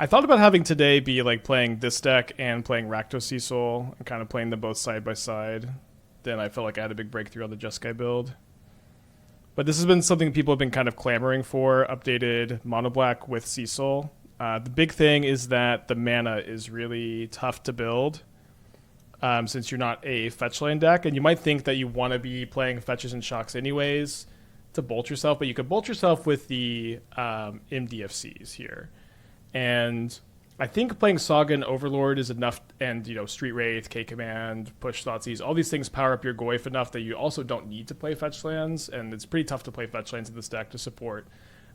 I thought about having today be like playing this deck and playing Rakdos Cecil and kind of playing them both side by side. Then I felt like I had a big breakthrough on the Jeskai build. But this has been something people have been kind of clamoring for, updated mono black with Cecil. The big thing is that the mana is really tough to build since you're not a fetch lane deck. And you might think that you want to be playing fetches and shocks anyways to bolt yourself, but you could bolt yourself with the MDFCs here. And I think playing Saga and Overlord is enough, and Street Wraith, K Command, Push Thoughtseize, all these things power up your Goyf enough that you also don't need to play fetch lands, and it's pretty tough to play fetch lands in this deck to support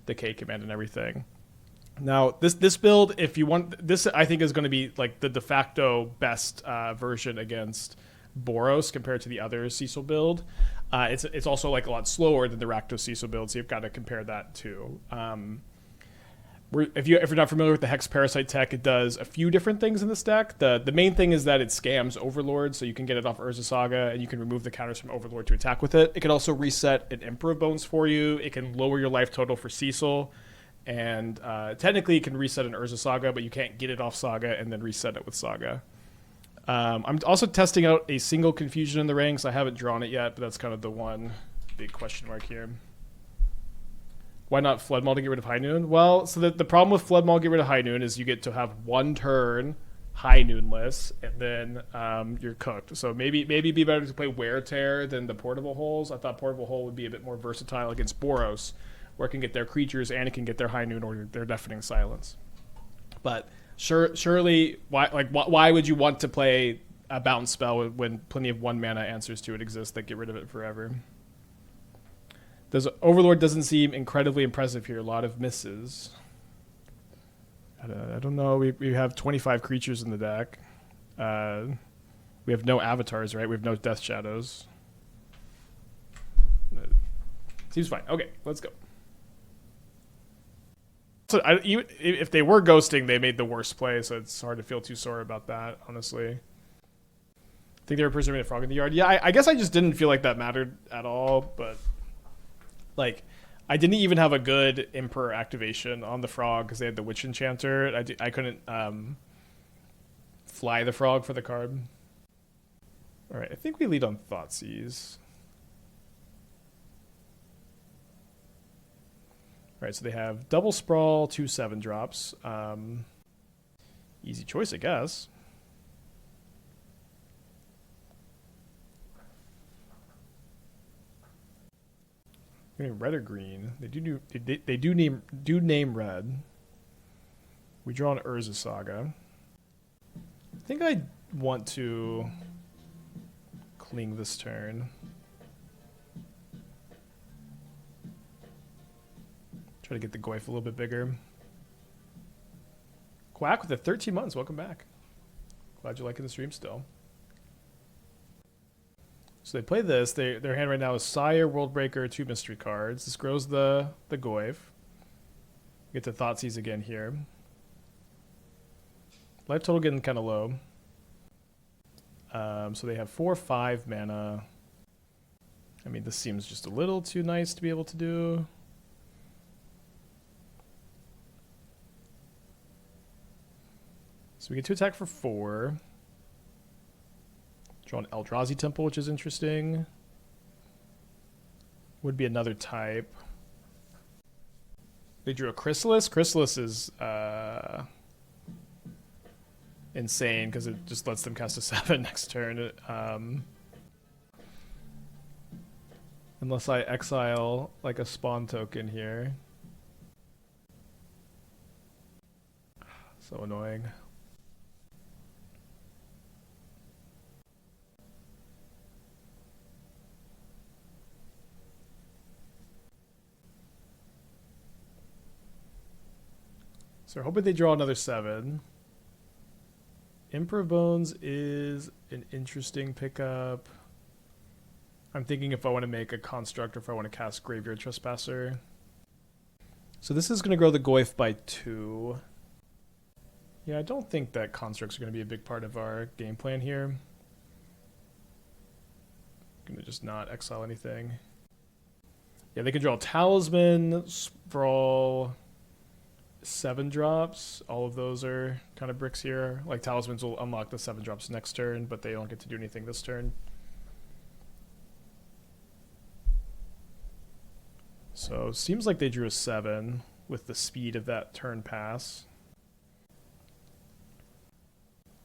the K Command and everything. Now, this build, if you want, this I think is going to be like the de facto best version against Boros compared to the other Cecil build. It's also like a lot slower than the Rakdos Cecil build, so you've got to compare that too. If you're not familiar with the Hex Parasite tech, it does a few different things in this deck. The main thing is that it scams Overlord, so you can get it off Urza Saga, and you can remove the counters from Overlord to attack with it. It can also reset an Emperor Bones for you. It can lower your life total for Cecil, and technically it can reset an Urza Saga, but you can't get it off Saga and then reset it with Saga. I'm also testing out a single Confusion in the ranks. I haven't drawn it yet, but that's kind of the one big question mark here. Why not Flood Maul to get rid of High Noon? Well, so the problem with Flood Maul get rid of High Noon is you get to have one turn High Noonless, and then you're cooked. So maybe it'd be better to play Wear Tear than the Portable Holes. I thought Portable Hole would be a bit more versatile against Boros, where it can get their creatures and it can get their High Noon or their Deafening Silence. But surely, why would you want to play a bounce spell when plenty of 1-mana answers to it exist that get rid of it forever? Overlord doesn't seem incredibly impressive here. A lot of misses. I don't know. We have 25 creatures in the deck. We have no avatars, right? We have no Death Shadows. Seems fine. Okay, let's go. So even if they were ghosting, they made the worst play, so it's hard to feel too sore about that, honestly. I think they were preserving a frog in the yard. Yeah, I guess I just didn't feel like that mattered at all, but like I didn't even have a good Emperor activation on the frog because they had the Witch Enchanter. I couldn't fly the frog for the card. All right, I think we lead on Thoughtseize. All right, so they have Double Sprawl, 2 7-drops. Easy choice, I guess. Red or green? They do name red. We draw an Urza Saga. I think I want to cling this turn. Try to get the Goyf a little bit bigger. Quack with the 13 months. Welcome back. Glad you're liking the stream still. So they play this. Their hand right now is Sire, Worldbreaker, 2 mystery cards. This grows the Goyf. Get to Thoughtseize again here. Life total getting kind of low. So they have 4/5 mana. I mean, this seems just a little too nice to be able to do. So we get to attack for 4. Draw an Eldrazi Temple, which is interesting. Would be another type. They drew a Chrysalis. Chrysalis is insane because it just lets them cast a 7 next turn. Unless I exile like a spawn token here. So annoying. So we're hoping they draw another 7. Emperor Bones is an interesting pickup. I'm thinking if I want to make a construct or if I want to cast Graveyard Trespasser. So this is going to grow the Goyf by 2. Yeah, I don't think that constructs are going to be a big part of our game plan here. Going to just not exile anything. Yeah, they can draw Talisman, Sprawl, 7 drops. All of those are kind of bricks here. Like talismans will unlock the 7 drops next turn, but they don't get to do anything this turn. So seems like they drew a 7 with the speed of that turn pass.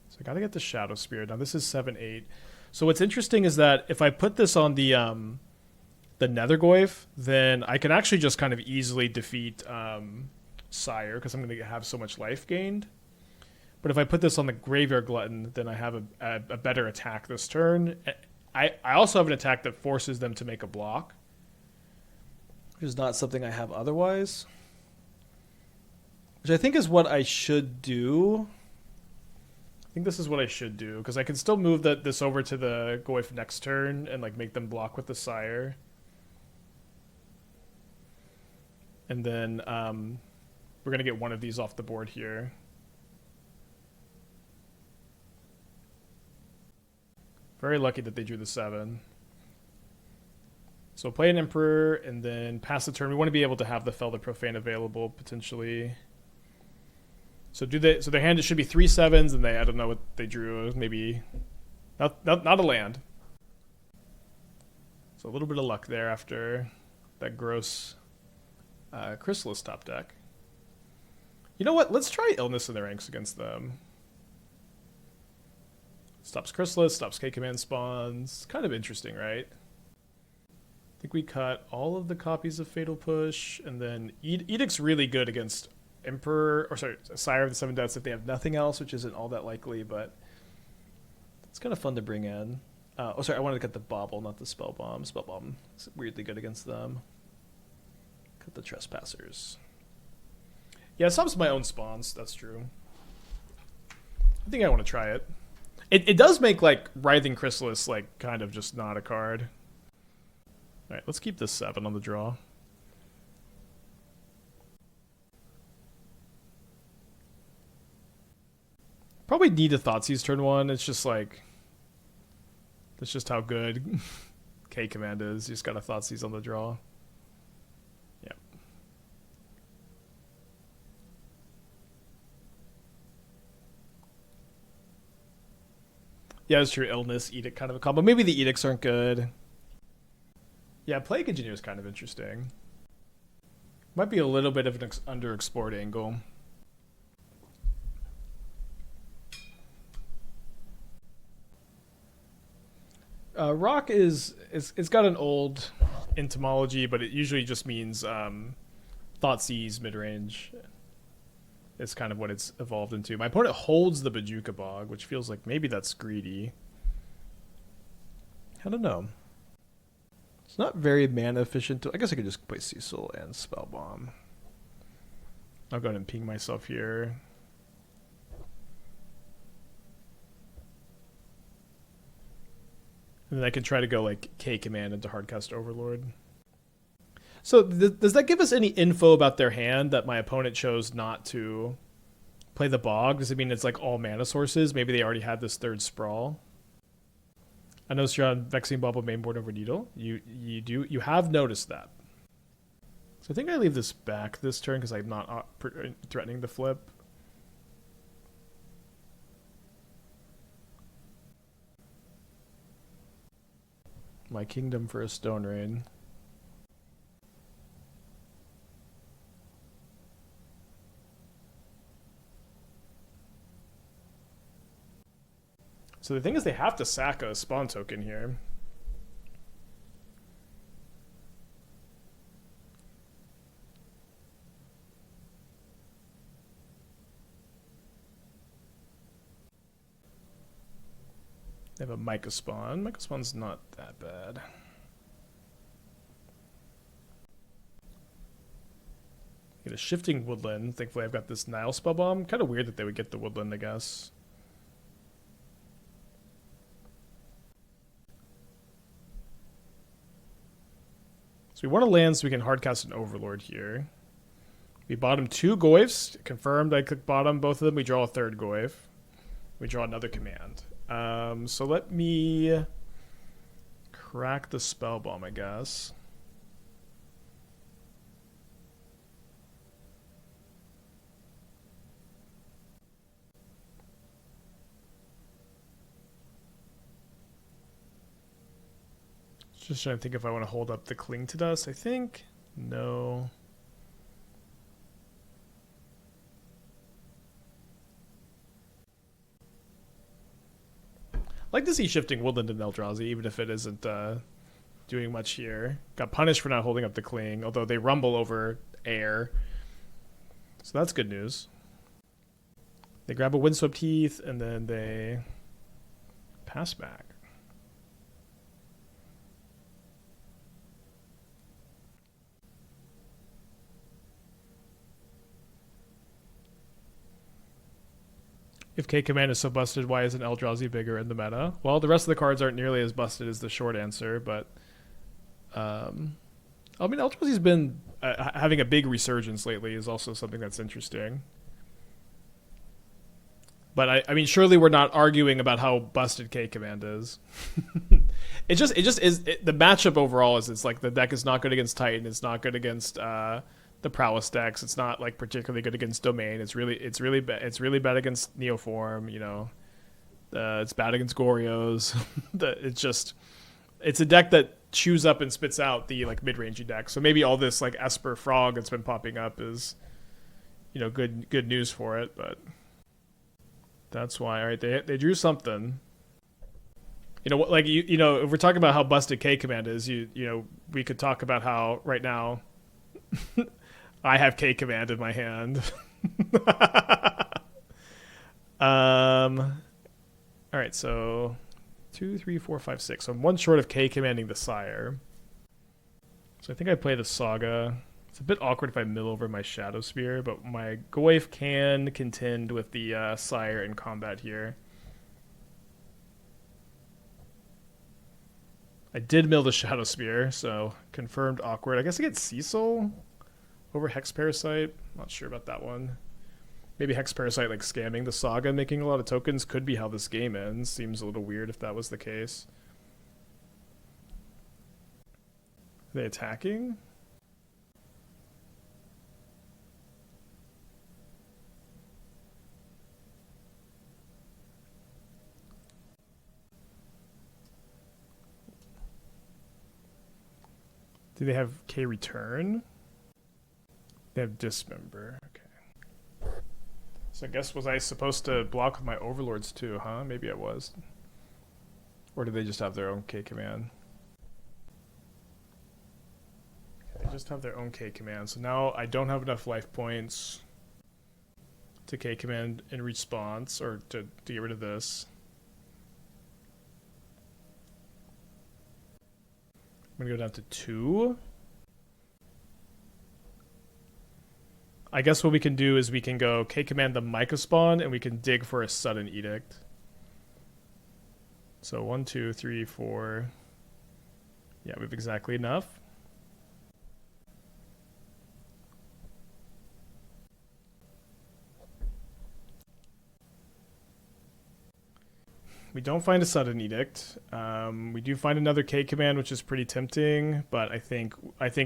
So I gotta get the Shadowspear. Now this is 7/8. So what's interesting is that if I put this on the Nethergoyf, then I can actually just kind of easily defeat Sire because I'm going to have so much life gained. But if I put this on the Graveyard Glutton, then I have a better attack this turn. I also have an attack that forces them to make a block, which is not something I have otherwise. Which I think is what I should do. I think this is what I should do, because I can still move this over to the Goyf next turn and like make them block with the Sire. And then we're going to get one of these off the board here. Very lucky that they drew the 7. So play an Emperor and then pass the turn. We want to be able to have the Fel the Profane available potentially. So so their hand should be 3 7s, and I don't know what they drew. Maybe not a land. So a little bit of luck there after that gross Chrysalis top deck. You know what? Let's try Illness in the ranks against them. Stops Chrysalis, stops K-Command spawns. Kind of interesting, right? I think we cut all of the copies of Fatal Push, and then Edict's really good against Sire of the 7 Deaths if they have nothing else, which isn't all that likely, but it's kind of fun to bring in. I wanted to cut the Bauble, not the Spellbomb. Spellbomb is weirdly good against them. Cut the Trespassers. Yeah, it stops my own spawns, that's true. I think I want to try it. It does make, like, Writhing Chrysalis, like, kind of just not a card. Alright, let's keep this 7 on the draw. Probably need a Thoughtseize turn 1. It's just like... That's just how good K-Command is. You just got a Thoughtseize on the draw. Yep. Yeah, it's true. Illness, Edict kind of a combo. Maybe the Edicts aren't good. Yeah, Plague Engineer is kind of interesting. Might be a little bit of an underexplored angle. Rock it's got an old etymology, but it usually just means Thoughtseize midrange. It's kind of what it's evolved into. My opponent holds the Bajuka Bog, which feels like maybe that's greedy. I don't know. It's not very mana efficient. I guess I could just play Cecil and Spellbomb. I'll go ahead and ping myself here. And then I can try to go like K-Command into Hardcast Overlord. So does that give us any info about their hand that my opponent chose not to play the Bog? Does it mean it's like all mana sources? Maybe they already had this 3rd Sprawl. I noticed you're on Vexing Bauble mainboard over Needle. You have noticed that. So I think I leave this back this turn because I'm not threatening the flip. My Kingdom for a Stone Rain. So the thing is they have to sack a spawn token here. They have a Micah Spawn. Micah Spawn's not that bad. Get a Shifting Woodland. Thankfully I've got this Nihil Spellbomb. Kind of weird that they would get the Woodland, I guess. So we want to land so we can hardcast an Overlord here. We bottom 2 Goyfs. Confirmed I click bottom both of them. We draw a 3rd Goyf. We draw another command. So let me crack the Spellbomb, I guess. Just trying to think if I want to hold up the Cling to Dust. I think no. I'd like to see Shifting Woodland in Eldrazi, even if it isn't doing much here. Got punished for not holding up the Cling, although they rumble over air. So that's good news. They grab a Windswept Heath, and then they pass back. If K-Command is so busted, why isn't Eldrazi bigger in the meta? Well, the rest of the cards aren't nearly as busted as the short answer, but... I mean, Eldrazi's been having a big resurgence lately is also something that's interesting. But I mean, surely we're not arguing about how busted K-Command is. It just is... the matchup overall is it's like the deck is not good against Titan, it's not good against... the prowess decks. It's not like particularly good against Domain. It's really bad against Neoform. You know, it's bad against Gorios. It's a deck that chews up and spits out the like mid-rangey deck. So maybe all this like Esper Frog that's been popping up is, you know, good news for it. But that's why. All right, they drew something. You know, like you know, if we're talking about how busted K-Command is, you know, we could talk about how right now. I have K-Command in my hand. Alright, so 2, 3, 4, 5, 6. So I'm one short of K-Commanding the Sire. So I think I play the Saga. It's a bit awkward if I mill over my Shadowspear, but my Goyf can contend with the Sire in combat here. I did mill the Shadowspear, so confirmed awkward. I guess I get Cecil over Hex Parasite. Not sure about that one. Maybe Hex Parasite like scamming the Saga and making a lot of tokens could be how this game ends. Seems a little weird if that was the case. Are they attacking? Do they have K return? They have Dismember. Okay. So I guess was I supposed to block with my Overlords too, huh? Maybe I was. Or did they just have their own K command? Okay, they just have their own K command. So now I don't have enough life points to K command in response or to get rid of this. I'm gonna go down to 2. I guess what we can do is we can go K-Command the Mycospawn and we can dig for a Sudden Edict. So 1, 2, 3, 4. Yeah, we have exactly enough. We don't find a Sudden Edict. We do find another K command, which is pretty tempting, but I think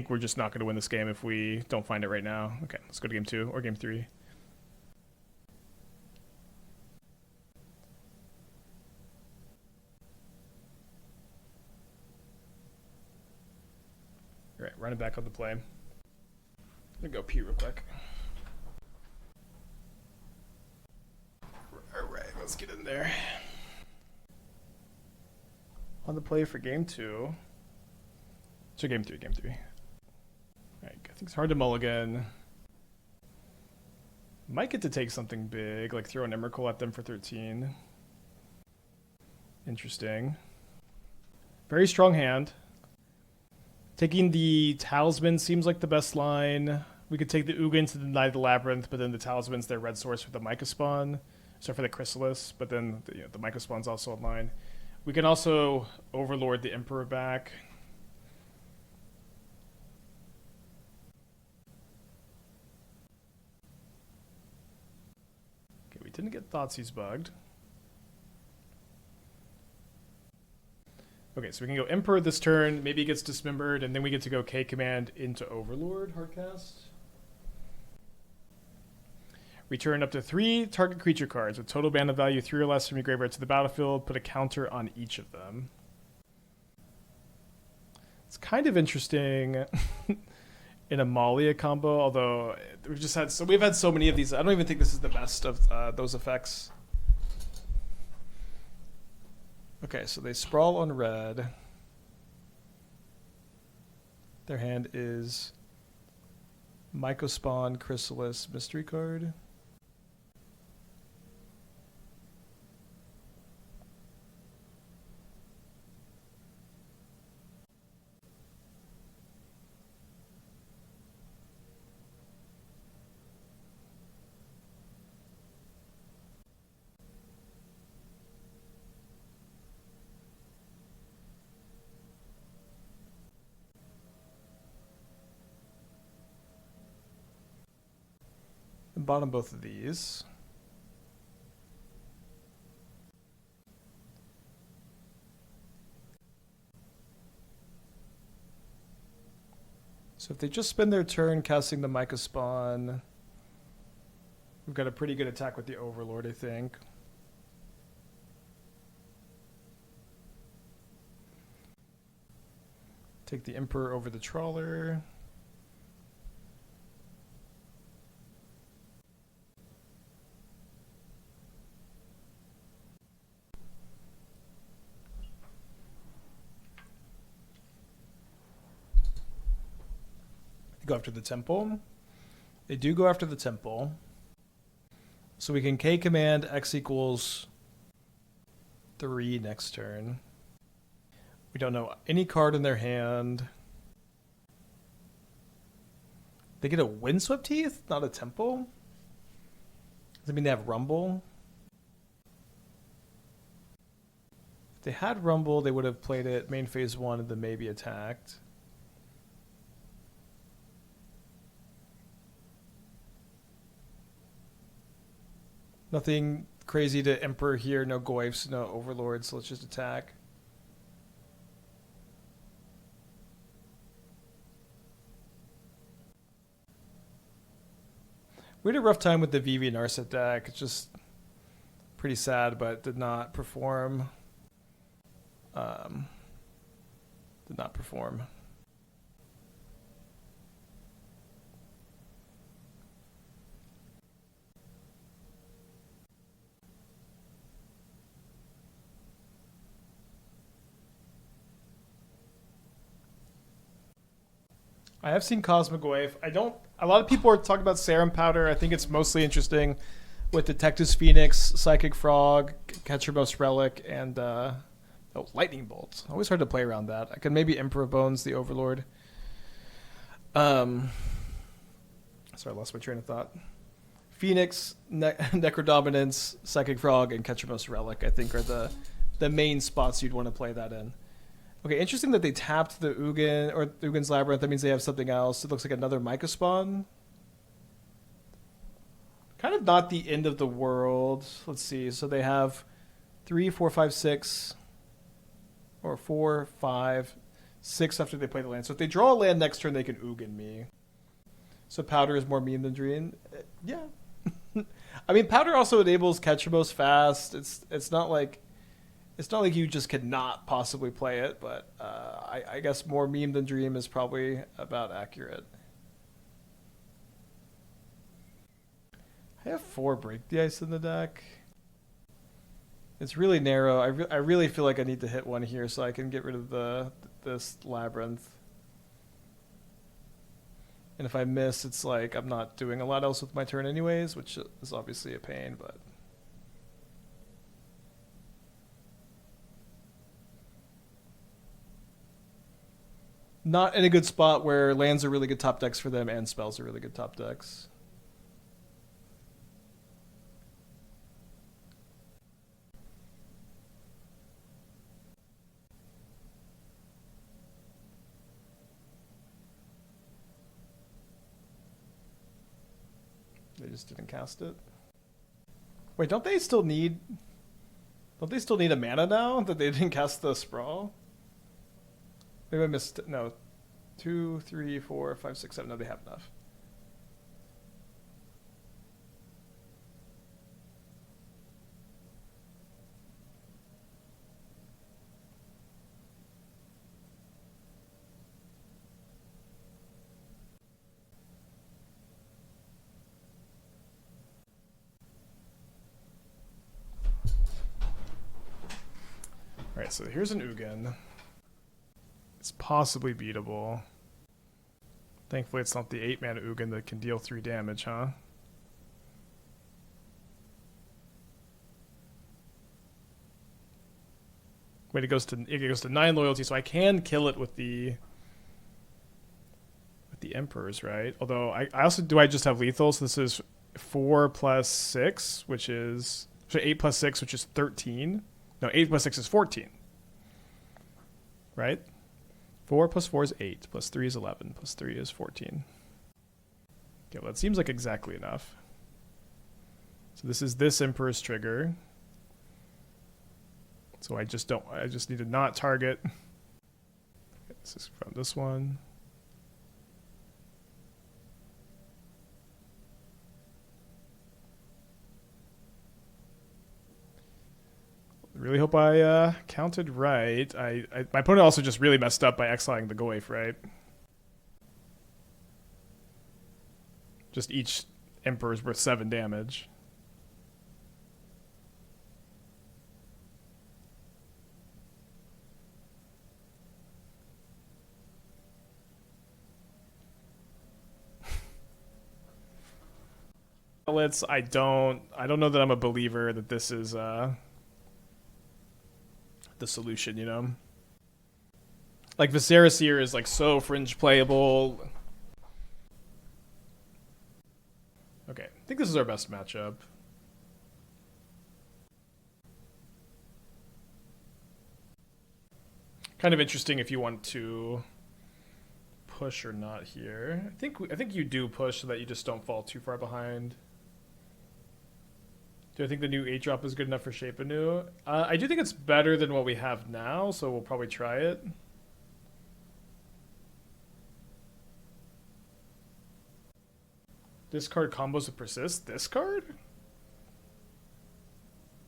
we're just not going to win this game if we don't find it right now. Okay, let's go to game 2 or game 3. All right, running back on the play. I'm gonna go pee real quick. All right, let's get in there. On the play for game 2. So game 3. Alright, I think it's hard to mulligan. Might get to take something big, like throw an Emrakul at them for 13. Interesting. Very strong hand. Taking the Talisman seems like the best line. We could take the Ugin to deny the Labyrinth, but then the Talisman's their red source for the Mycospawn. So for the Chrysalis, but then the Mycospawn's also online. We can also Overlord the Emperor back. Okay, we didn't get Thoughtseize bugged. Okay, so we can go Emperor this turn. Maybe he gets dismembered, and then we get to go K command into Overlord hardcast. Return up to 3 target creature cards with total mana value 3 or less from your graveyard to the battlefield. Put a counter on each of them. It's kind of interesting in a Malia combo, although we've had so many of these. I don't even think this is the best of those effects. Okay, so they sprawl on red. Their hand is Mycospawn, Chrysalis, Mystery card. Bottom both of these. So if they just spend their turn casting the Mycospawn, we've got a pretty good attack with the Overlord, I think. Take the Emperor over the Trawler. Go after the temple. They do go after the temple. So we can K command X equals 3 next turn. We don't know any card in their hand. They get a Windswept Teeth, not a temple? Does that mean they have Rumble? If they had Rumble, they would have played it main phase 1 and then maybe attacked. Nothing crazy to Emperor here, no Goyfs, no Overlords, so let's just attack. We had a rough time with the VV Narset deck. It's just pretty sad, but did not perform. Did not perform. I have seen Cosmic Goyf. A lot of people are talking about Serum Powder. I think it's mostly interesting with Detective's Phoenix, Psychic Frog, Ketchermost Relic, and Lightning Bolt. Always hard to play around that. I can maybe Emperor Bones, the Overlord. Sorry, I lost my train of thought. Phoenix, Necrodominance, Psychic Frog, and Ketchermost Relic, I think, are the main spots you'd want to play that in. Okay, interesting that they tapped the Ugin, or Ugin's Labyrinth. That means they have something else. It looks like another Mycospawn. Kind of not the end of the world. Let's see. So they have 3, 4, 5, 6, or 4, 5, 6 after they play the land. So if they draw a land next turn, they can Ugin me. So Powder is more meme than Dream. Yeah. I mean, Powder also enables Ketchermost fast. It's not like you just cannot possibly play it, but I guess more meme than Dream is probably about accurate. I have 4 Break the Ice in the deck. It's really narrow. I really feel like I need to hit one here so I can get rid of this Labyrinth. And if I miss, it's like I'm not doing a lot else with my turn anyways, which is obviously a pain, but... Not in a good spot where lands are really good top decks for them and spells are really good top decks. They just didn't cast it. Wait, don't they still need a mana now that they didn't cast the Sprawl? Maybe I missed. No. 2, 3, 4, 5, 6, 7. No, they have enough. Alright, so here's an Ugin. It's possibly beatable. Thankfully it's not the 8-mana Ugin that can deal 3 damage, huh? Wait, it goes to 9 loyalty, so I can kill it with the Emperors, right? Although I also I just have lethal, so this is 4 plus 6, which is 8 plus 6, which is 13. No, 8 plus 6 is 14. Right? 4 plus 4 is 8, plus 3 is 11, plus 3 is 14. Okay, well that seems like exactly enough. So this is this Emperor's trigger. So I just need to not target. Okay, this is from this one. Really hope I counted right. My opponent also just really messed up by exiling the Goyf, right? Just each Emperor's worth 7 damage. I don't know that I'm a believer that this is the solution, you know? Like Viserys here is like so fringe playable. Okay, I think this is our best matchup. Kind of interesting if you want to push or not here. I think you do push so that you just don't fall too far behind. Do I think the new 8-drop is good enough for Shape Anew? I do think it's better than what we have now, so we'll probably try it. This card combos with Persist? This card?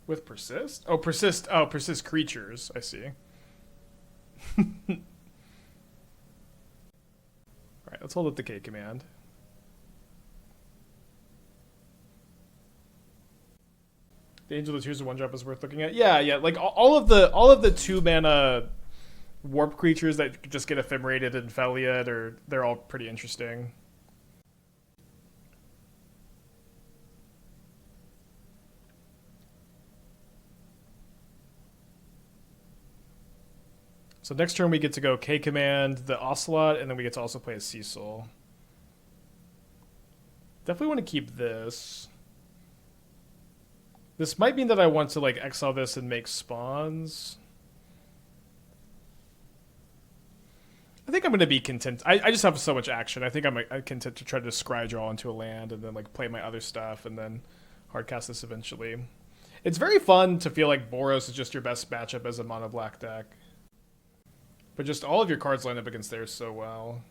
With Persist? Oh, Persist. Oh, Persist creatures. I see. Alright, let's hold up the K command. The Angel of Tears of 1-drop is worth looking at. Yeah, like all of the 2-mana warp creatures that just get ephemerated in Feliad they're all pretty interesting. So next turn we get to go K command, the Ocelot, and then we get to also play a Cecil. Definitely want to keep this. This might mean that I want to like exile this and make spawns. I think I'm going to be content. I just have so much action. I think I'm content to try to scry draw into a land and then like play my other stuff and then hardcast this eventually. It's very fun to feel like Boros is just your best matchup as a mono black deck. But just all of your cards line up against theirs so well.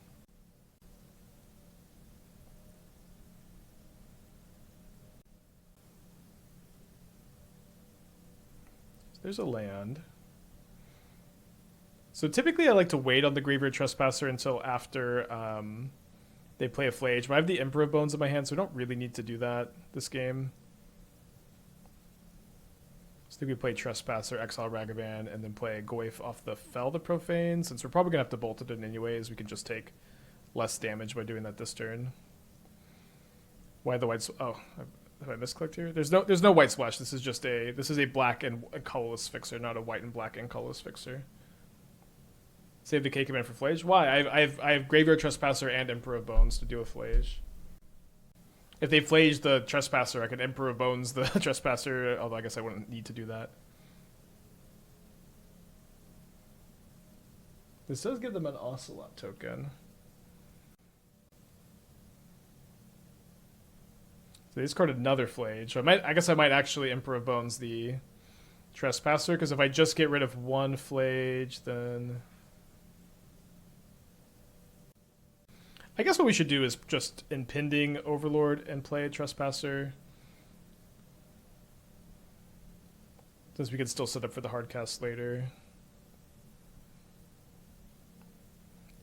There's a land. So typically I like to wait on the Graveyard Trespasser until after they play a Flage. But I have the Emperor of Bones in my hand, so I don't really need to do that this game. So I think we play Trespasser, Exile Ragavan, and then play Goyf off the Fel the Profane. Since we're probably going to have to bolt it in anyways, we can just take less damage by doing that this turn. Why the whites? Oh, have I misclicked here? There's no white splash. This is a black and colorless fixer, not a white and black and colorless fixer. Save the K command for Flage. Why? I have Graveyard Trespasser and Emperor of Bones to deal with Flage. If they Flage the Trespasser, I can Emperor of Bones the Trespasser. Although I guess I wouldn't need to do that. This does give them an Ocelot token. So they discard another Flage. So I guess I might actually Emperor of Bones the Trespasser, because if I just get rid of one Flage, then I guess what we should do is just impending Overlord and play a Trespasser, since we can still set up for the hard cast later.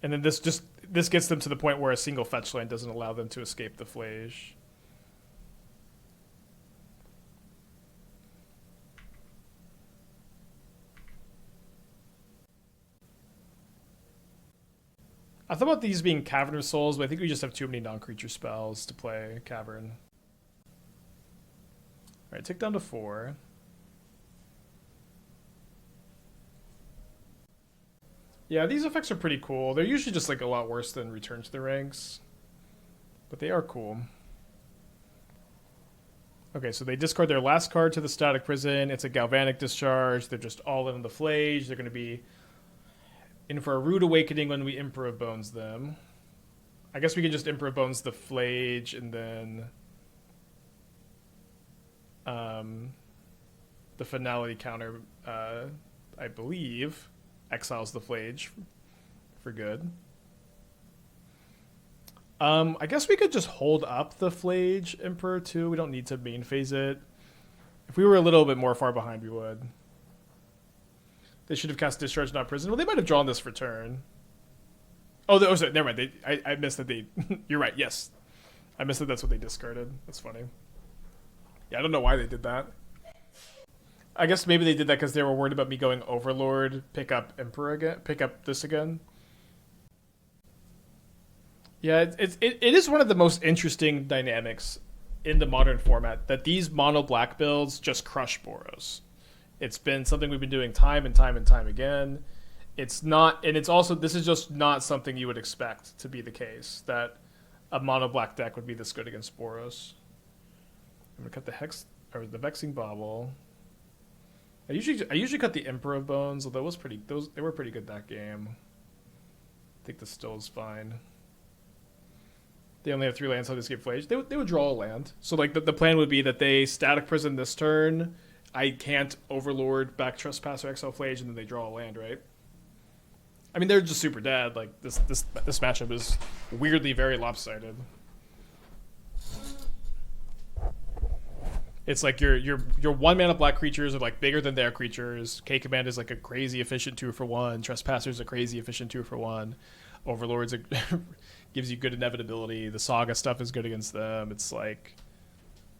And then this gets them to the point where a single fetch land doesn't allow them to escape the Flage. I thought about these being Cavern of Souls, but I think we just have too many non-creature spells to play Cavern. Alright, tick down to 4. Yeah, these effects are pretty cool. They're usually just like a lot worse than Return to the Ranks. But they are cool. Okay, so they discard their last card to the Static Prison. It's a Galvanic Discharge. They're just all in on the Flage. They're going to be in for a Rude Awakening when we Emperor of Bones them. I guess we can just Emperor of Bones the Flage and then the Finality counter, I believe, exiles the Flage for good. I guess we could just hold up the Flage Emperor too. We don't need to main phase it. If we were a little bit more far behind, we would. They should have cast Discharge, not Prison. Well, they might have drawn this for turn. Oh, sorry, never mind. I missed that they... You're right, yes. I missed that that's what they discarded. That's funny. Yeah, I don't know why they did that. I guess maybe they did that because they were worried about me going Overlord, pick up Emperor again, pick up this again. Yeah, it is one of the most interesting dynamics in the modern format that these mono black builds just crush Boros. It's been something we've been doing time and time and time again. It's not, and it's also, this is just not something you would expect to be the case, that a mono black deck would be this good against Boros. I'm gonna cut the Hex, or the Vexing Bauble. I usually cut the Emperor of Bones, although they were pretty good that game. I think this still is fine. They only have 3 lands, so they escape Flage. They would draw a land. So like the plan would be that they Static Prison this turn. I can't Overlord back Trespasser Exile Flage, and then they draw a land, right? I mean, they're just super dead. Like this matchup is weirdly very lopsided. It's like your 1-mana black creatures are like bigger than their creatures. K-Command is like a crazy efficient 2-for-1. Trespasser's a crazy efficient 2-for-1. Overlord's gives you good inevitability. The Saga stuff is good against them. It's like,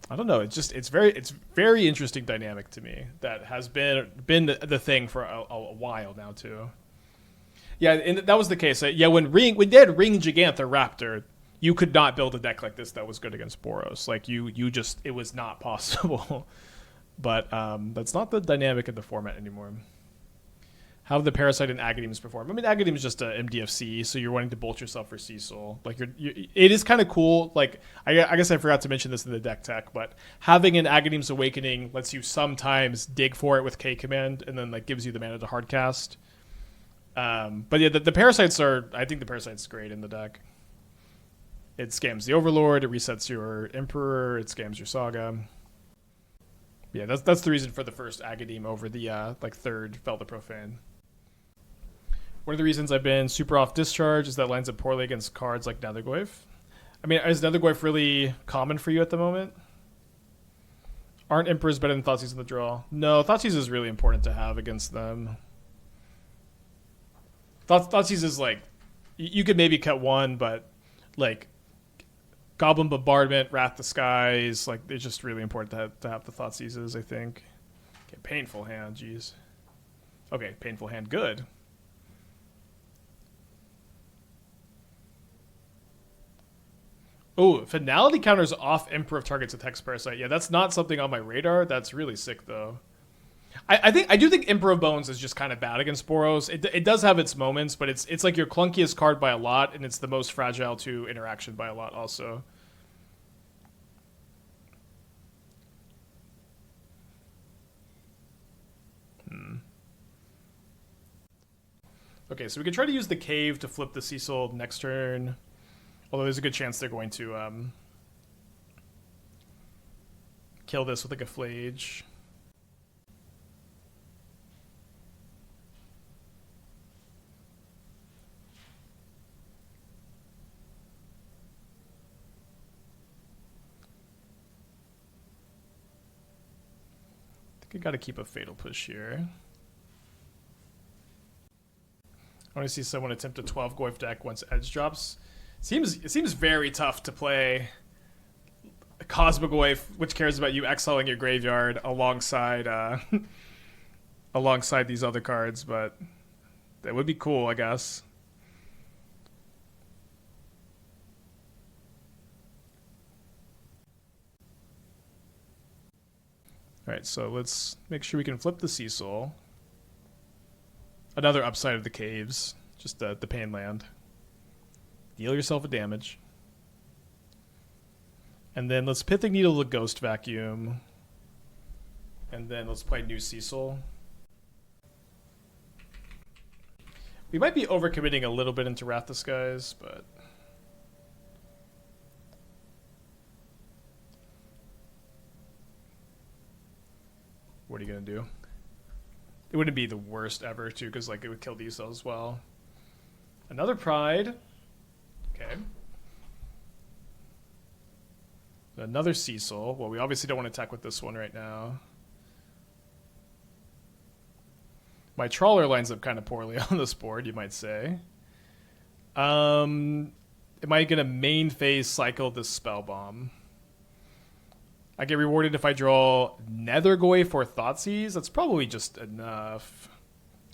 I don't know. It's very interesting dynamic to me that has been the thing for a while now too. Yeah, and that was the case. Yeah, when they had Ring Gigantha Raptor, you could not build a deck like this that was good against Boros. Like it was not possible. But that's not the dynamic of the format anymore. How did the Parasite and Agadeems perform? I mean, Agadeem is just a MDFC, so you're wanting to bolt yourself for Cecil. Like it is kind of cool. Like I guess I forgot to mention this in the deck tech, but having an Agadeem's Awakening lets you sometimes dig for it with K command, and then like gives you the mana to hardcast. But yeah, the Parasites are. I think the Parasite's great in the deck. It scams the Overlord. It resets your Emperor. It scams your Saga. Yeah, that's the reason for the first Agadeem over the third Felt the Profane. One of the reasons I've been super off Discharge is that lines up poorly against cards like Nethergoyf. I mean, is Nethergoyf really common for you at the moment? Aren't Emperors better than Thoughtseize in the draw? No, Thoughtseize is really important to have against them. Thoughtseizes is like, you could maybe cut one, but like Goblin Bombardment, Wrath the Skies, like it's just really important to have the Thoughtseizes, I think. Okay, Painful Hand, jeez. Okay, Painful Hand, good. Oh, Finality counters off Emperor of targets with Hex Parasite. Yeah, that's not something on my radar. That's really sick, though. I do think Emperor of Bones is just kind of bad against Boros. It does have its moments, but it's like your clunkiest card by a lot, and it's the most fragile to interaction by a lot also. Okay, so we could try to use the Cave to flip the Cecil next turn. Although there's a good chance they're going to kill this with like a Flage. I think I gotta keep a Fatal Push here. I want to see someone attempt a 12 Goyf deck once Edge drops. It seems very tough to play Cosmogoyf, which cares about you exiling your graveyard alongside alongside these other cards, but that would be cool, I guess. Alright, so let's make sure we can flip the Cecil. Another upside of the caves. Just the pain land. Deal yourself a damage. And then let's Pithing Needle the Ghost Vacuum. And then let's play new Cecil. We might be overcommitting a little bit into Wrath Disguise, but... what are you going to do? It wouldn't be the worst ever, too, because like, it would kill these as well. Another Pride. Okay. Another Cecil. Well, we obviously don't want to attack with this one right now. My Trawler lines up kind of poorly on this board, you might say. Am I going to main phase cycle this Spellbomb? I get rewarded if I draw Nethergoyf or Thoughtseize. That's probably just enough.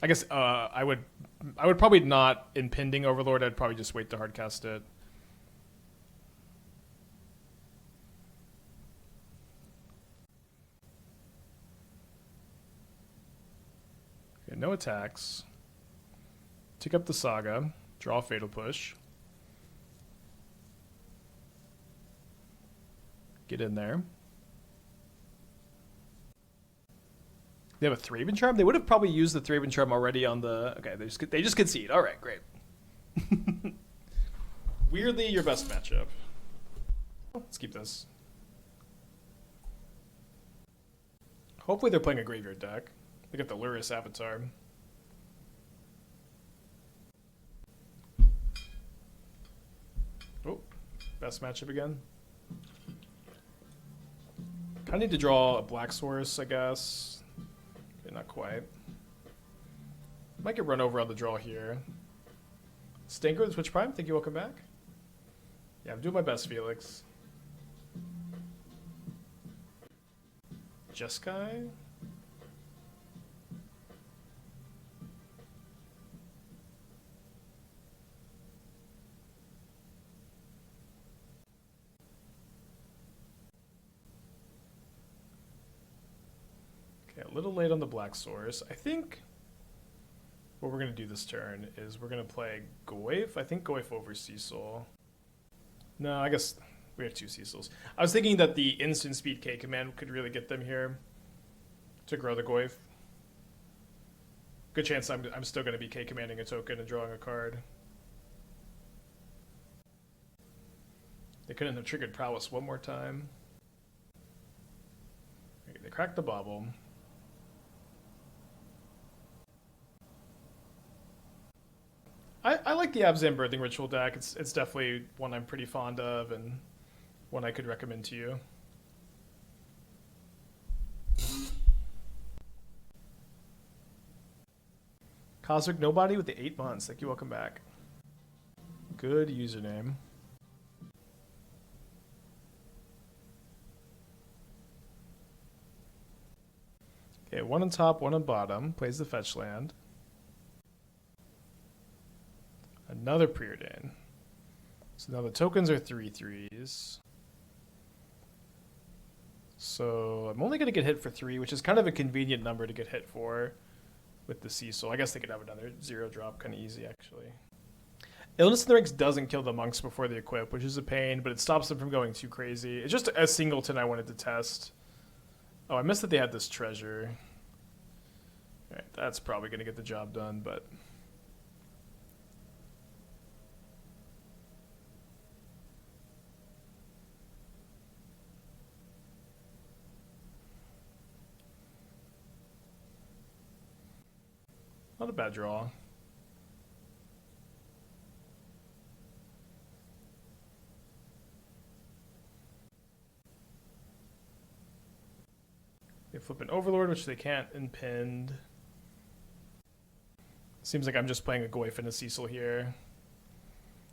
I guess I would probably not Impending Overlord. I'd probably just wait to hardcast it. Okay, no attacks. Tick up the Saga. Draw Fatal Push. Get in there. They have a Thraben Charm? They would have probably used the Thraben Charm already on the... okay, they just concede. All right, great. Weirdly, your best matchup. Let's keep this. Hopefully they're playing a graveyard deck. They got the Lurrus Avatar. Oh, best matchup again. Kind of need to draw a Black Source, I guess. Okay, not quite. Might get run over on the draw here. Stinker with Twitch Prime, thank you, welcome back. Yeah, I'm doing my best, Felix. Jeskai? Okay, a little late on the Black Source. I think what we're going to do this turn is we're going to play Goyf. I think Goyf over Cecil. No, I guess we have two Cecils. I was thinking that the instant speed K command could really get them here to grow the Goyf. Good chance I'm still going to be K commanding a token and drawing a card. They couldn't have triggered Prowess one more time. Okay, they cracked the Bauble. I like the Abzan Birthing Ritual deck. It's definitely one I'm pretty fond of and one I could recommend to you. Cosmic Nobody with the 8 months. Thank you. Welcome back. Good username. Okay, one on top, one on bottom. Plays the fetch land. Another Preordain. So now the tokens are 3/3s. So I'm only going to get hit for 3, which is kind of a convenient number to get hit for with the Cecil. I guess they could have another 0 drop kind of easy, actually. Illness in the Ranks doesn't kill the monks before they equip, which is a pain, but it stops them from going too crazy. It's just a singleton I wanted to test. Oh, I missed that they had this treasure. All right, that's probably going to get the job done, but... not a bad draw. They flip an Overlord, which they can't impend. Seems like I'm just playing a Goyf and a Cecil here.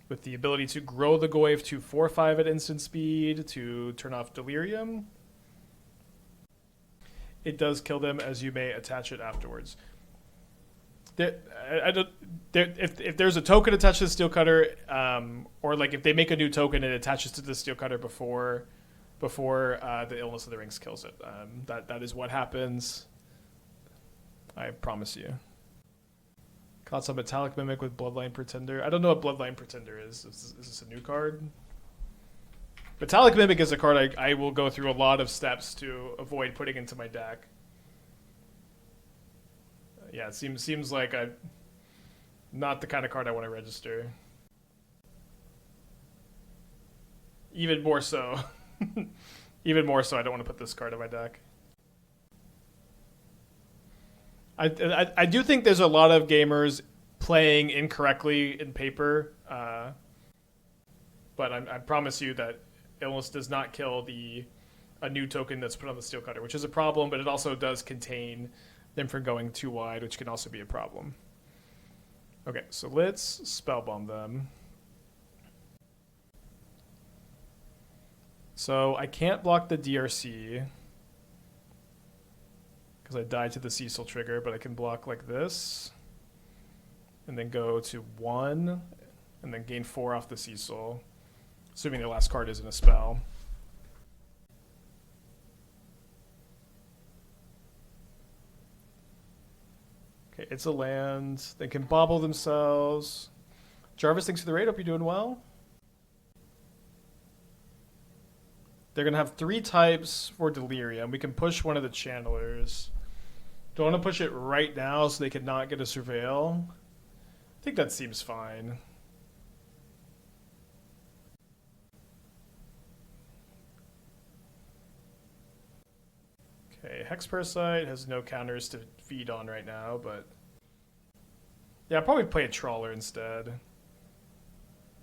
With the ability to grow the Goyf to 4/5 at instant speed, to turn off Delirium. It does kill them, as you may attach it afterwards. If there's a token attached to the Steel Cutter, or like if they make a new token and it attaches to the Steel Cutter before before the Illness of the Rings kills it. That is what happens. I promise you. Caught some Metallic Mimic with Bloodline Pretender. I don't know what Bloodline Pretender is. Is this a new card? Metallic Mimic is a card I will go through a lot of steps to avoid putting into my deck. Yeah, it seems like I'm not the kind of card I want to register. Even more so. Even more so, I don't want to put this card in my deck. I do think there's a lot of gamers playing incorrectly in paper, but I promise you that Illness does not kill a new token that's put on the Steel Cutter, which is a problem, but it also does contain them from going too wide, which can also be a problem. Okay, so let's Spellbomb them. So I can't block the DRC because I died to the Cecil trigger, but I can block like this and then go to 1 and then gain 4 off the Cecil, assuming the last card isn't a spell. Okay, it's a land. They can bobble themselves. Jarvis, thanks for the raid. Hope you're doing well. They're going to have 3 types for Delirium. We can push one of the Channelers. Don't want to push it right now so they could not get a Surveil. I think that seems fine. Okay, Hex Parasite has no counters to feed on right now, but yeah, I'll probably play a Trawler instead.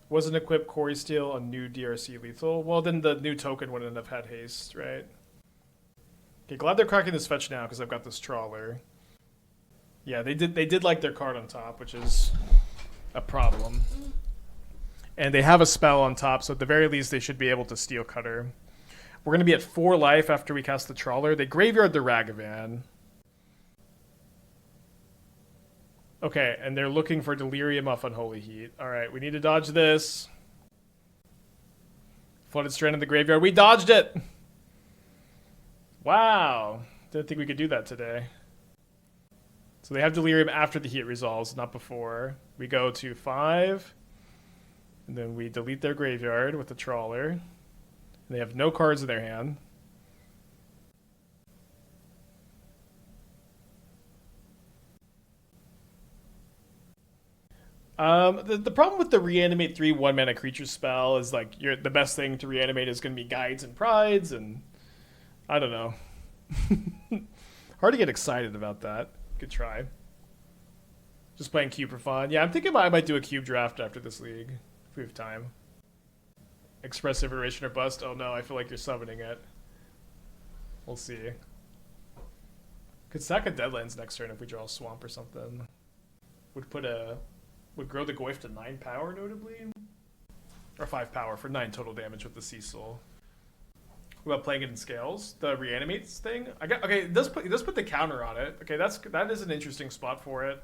Wasn't equipped Quarry Steel on new DRC lethal. Well, then the new token wouldn't have had haste, right? Okay, glad they're cracking this fetch now because I've got this Trawler. Yeah, they did like their card on top, which is a problem. And they have a spell on top, so at the very least they should be able to Steel Cutter. We're going to be at 4 life after we cast the Trawler. They graveyard the Ragavan. Okay, and they're looking for Delirium off Unholy Heat. Alright, we need to dodge this. Flooded Strand in the graveyard. We dodged it! Wow. Didn't think we could do that today. So they have Delirium after the heat resolves, not before. We go to 5. And then we delete their graveyard with the Trawler. And they have no cards in their hand. The problem with the reanimate 3 1-mana creature spell is like the best thing to reanimate is going to be Guides and Prides, and I don't know. Hard to get excited about that. Good try. Just playing cube for fun. Yeah, I'm thinking I might do a cube draft after this league if we have time. Expressive Iteration or Bust. Oh no, I feel like you're summoning it. We'll see. Could sack a Deadlands next turn if we draw a Swamp or something. Would grow the Goyf to 9 power, notably? Or 5 power for 9 total damage with the Cecil. What about playing it in scales? The reanimates thing? Okay, it does put the counter on it. Okay, that is an interesting spot for it.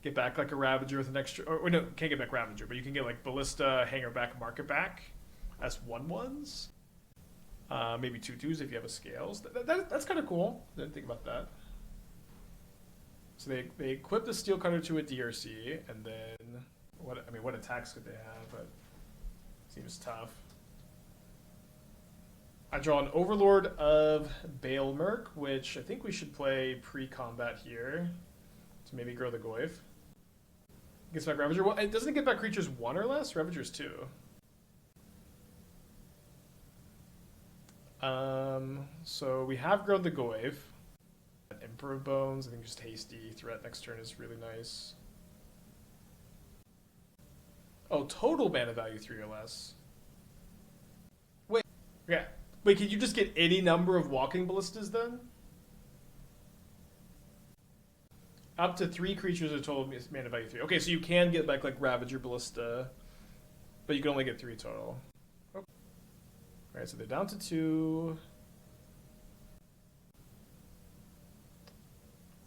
Get back like a Ravager with an extra... Or no, can't get back Ravager, but you can get like Ballista, Hanger back, Market back as 1/1s. Maybe 2/2s if you have a scales. That's kind of cool. Didn't think about that. So they equip the Steel Cutter to a DRC, and then what attacks could they have? But seems tough. I draw an Overlord of Balemurk, which I think we should play pre-combat here to maybe grow the Goyf. Gets back Ravager. Well, doesn't it get back creatures 1 or less? Ravager's 2. So we have grown the Goyf. Emperor of Bones, I think just Hasty threat next turn is really nice. Oh, total mana value 3 or less. Wait, yeah. Wait, can you just get any number of Walking Ballistas then? Up to 3 creatures of total mana value 3. Okay, so you can get back like Ravager Ballista, but you can only get 3 total. Okay. Alright, so they're down to 2.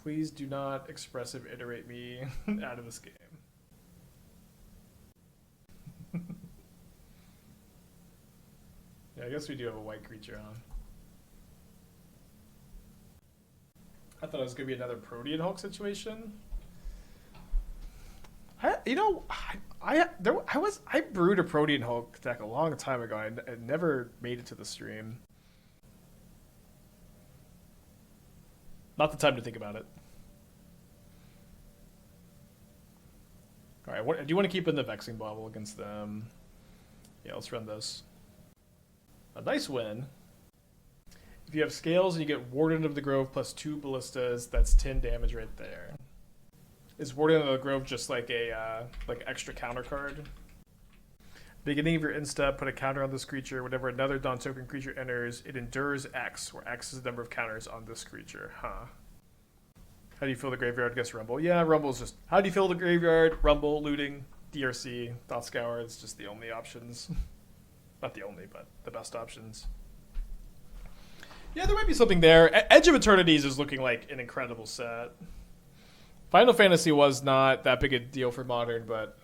Please do not expressive iterate me out of this game. Yeah, I guess we do have a white creature on. I thought it was gonna be another Protean Hulk situation. I brewed a Protean Hulk deck a long time ago. I never made it to the stream. Not the time to think about it. All right, do you want to keep in the Vexing Bauble against them? Yeah, let's run this. A nice win. If you have scales and you get Warden of the Grove plus 2 ballistas, that's 10 damage right there. Is Warden of the Grove just like a extra counter card? Beginning of your insta, put a counter on this creature. Whenever another non-token creature enters, it endures X, where X is the number of counters on this creature. Huh. How do you fill the graveyard? Guess Rumble. Yeah, Rumble's just... How do you fill the graveyard? Rumble, looting, DRC, Thought Scour. It's just the only options. Not the only, but the best options. Yeah, there might be something there. Edge of Eternities is looking like an incredible set. Final Fantasy was not that big a deal for Modern, but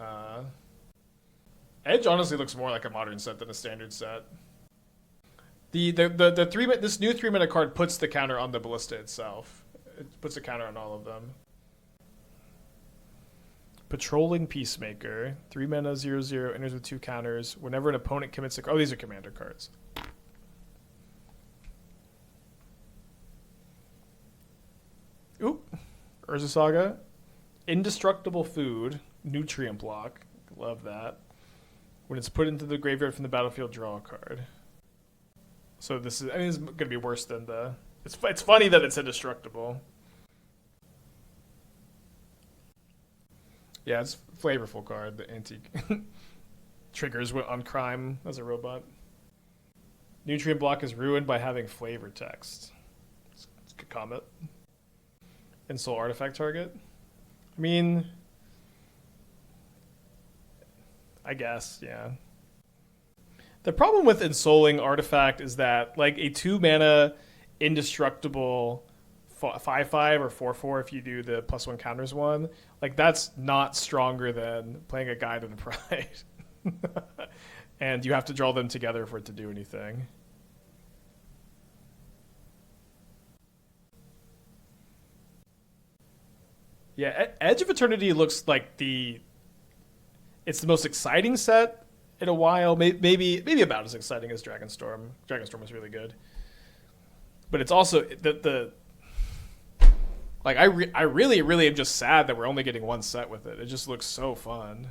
Edge honestly looks more like a Modern set than a standard set. This new 3-mana card puts the counter on the Ballista itself. It puts a counter on all of them. Patrolling Peacemaker, 3 mana, 0/0, enters with 2 counters. Whenever an opponent commits a... Oh, these are commander cards. Oop. Urza Saga. Indestructible Food. Nutrient Block. Love that. When it's put into the graveyard from the battlefield, draw a card. So this is... I mean, it's going to be worse than the... It's funny that it's indestructible. Yeah, it's a flavorful card. The antique triggers on crime as a robot. Nutrient Block is ruined by having flavor text. It's a good comment. Insult artifact target. I mean, I guess, yeah. The problem with insoling artifact is that, like, a 2-mana indestructible 5/5 or 4/4 if you do the +1 counters one, like, that's not stronger than playing a Guide and Pride. And you have to draw them together for it to do anything. Yeah, Edge of Eternity looks like it's the most exciting set in a while. Maybe about as exciting as Dragonstorm. Dragonstorm was really good, but it's also like I really am just sad that we're only getting one set with it. It just looks so fun,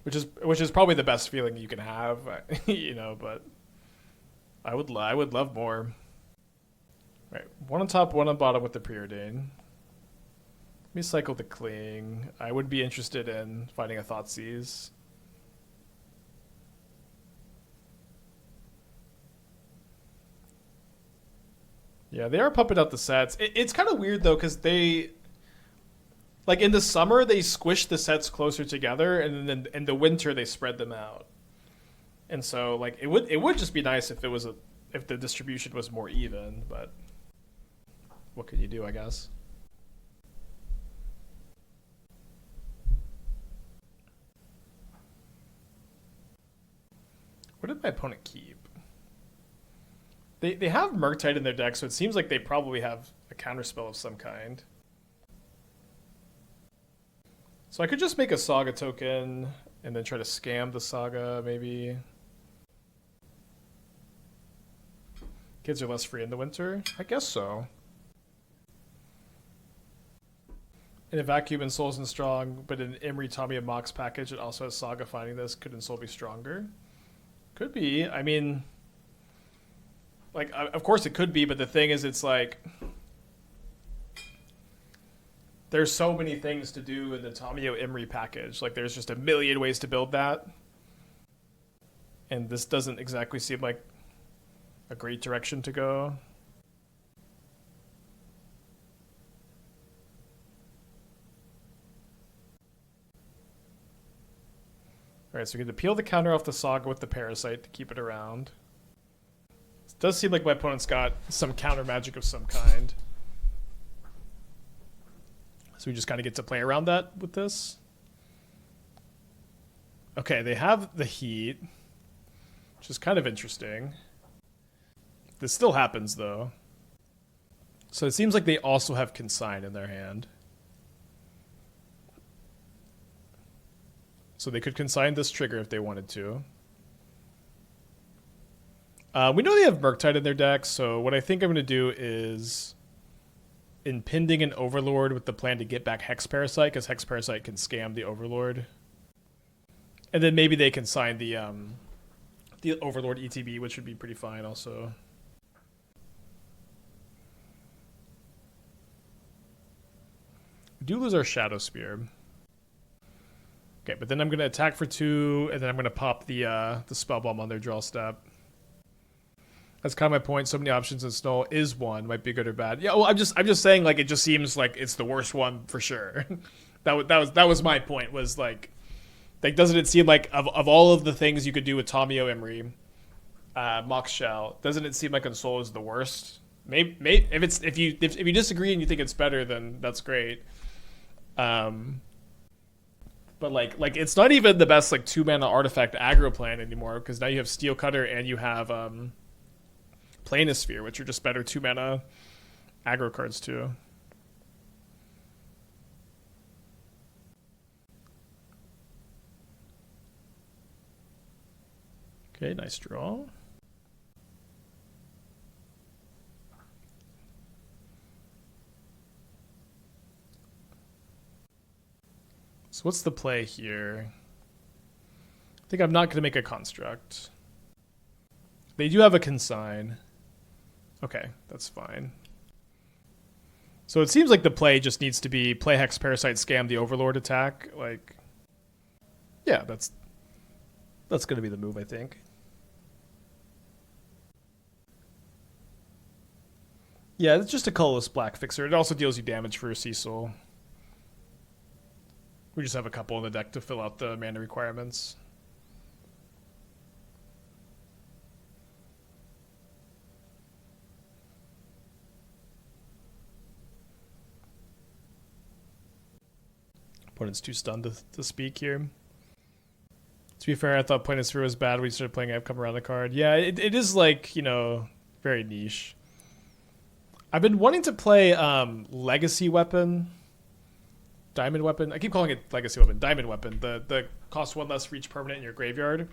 which is probably the best feeling you can have, you know. But I would love more. Right, one on top, one on bottom with the Preordain. Let me cycle the Cling. I would be interested in finding a Thoughtseize. Yeah, they are pumping out the sets. It's kind of weird though, because they, like, in the summer they squish the sets closer together, and then in the winter they spread them out. And so, like, it would just be nice if if the distribution was more even. But what can you do, I guess. What did my opponent keep? They have Murktide in their deck, so it seems like they probably have a counterspell of some kind. So I could just make a Saga token and then try to scam the Saga, maybe. Kids are less free in the winter? I guess so. In a vacuum, Ensoul isn't strong, but in Imri, Tommy, and Mox package, it also has Saga finding this. Could Ensoul be stronger? Could be. I mean, like, of course it could be, but the thing is, it's like, there's so many things to do in the Tomio Imri package. Like, there's just a million ways to build that. And this doesn't exactly seem like a great direction to go. Alright, so we get to peel the counter off the Saga with the Parasite to keep it around. It does seem like my opponent's got some counter magic of some kind. So we just kind of get to play around that with this. Okay, they have the Heat. which is kind of interesting. This still happens, though. So it seems like they also have Consign in their hand. So they could consign this trigger if they wanted to. We know they have Murktide in their deck, so what I think I'm going to do is impending an Overlord with the plan to get back Hex Parasite, because Hex Parasite can scam the Overlord. And then maybe they consign the Overlord ETB, which would be pretty fine also. We do lose our Shadowspear. Okay, but then I'm going to attack for 2, and then I'm going to pop the Spellbomb on their draw step. That's kind of my point. So many options in Snow is one. Might be good or bad. Yeah, well, I'm just saying, like, it just seems like it's the worst one for sure. that was my point, was like doesn't it seem like of all of the things you could do with Tomio Emery, Mox Shell, doesn't it seem like Console is the worst? Maybe if you disagree and you think it's better, then that's great. But like it's not even the best like 2-mana artifact aggro plan anymore, because now you have Steel Cutter and you have Planisphere, which are just better 2-mana aggro cards too. Okay, nice draw. So what's the play here? I think I'm not going to make a construct. They do have a consign. Okay, that's fine. So it seems like the play just needs to be play Hex Parasite, scam the Overlord attack. Like, yeah, that's going to be the move, I think. Yeah, it's just a colorless black fixer. It also deals you damage for a Cecil. We just have a couple in the deck to fill out the mana requirements. Opponent's too stunned to speak here. To be fair, I thought Planisphere was bad when we started playing Come Around the card. Yeah, it is like, you know, very niche. I've been wanting to play Legacy Weapon. Diamond Weapon. I keep calling it Legacy Weapon. Diamond Weapon. The cost 1 less for each permanent in your graveyard.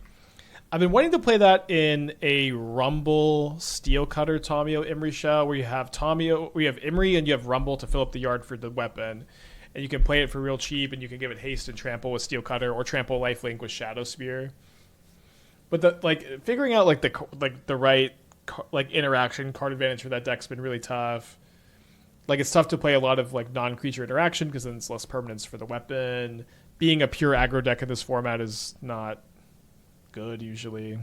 I've been wanting to play that in a Rumble Steel Cutter Tomio Emery shell, where you have Emery and you have Rumble to fill up the yard for the weapon. And you can play it for real cheap, and you can give it haste and trample with Steel Cutter, or trample lifelink with Shadowspear. But figuring out the right interaction card advantage for that deck's been really tough. Like, it's tough to play a lot of like non-creature interaction because then it's less permanence for the weapon. Being a pure aggro deck in this format is not good usually.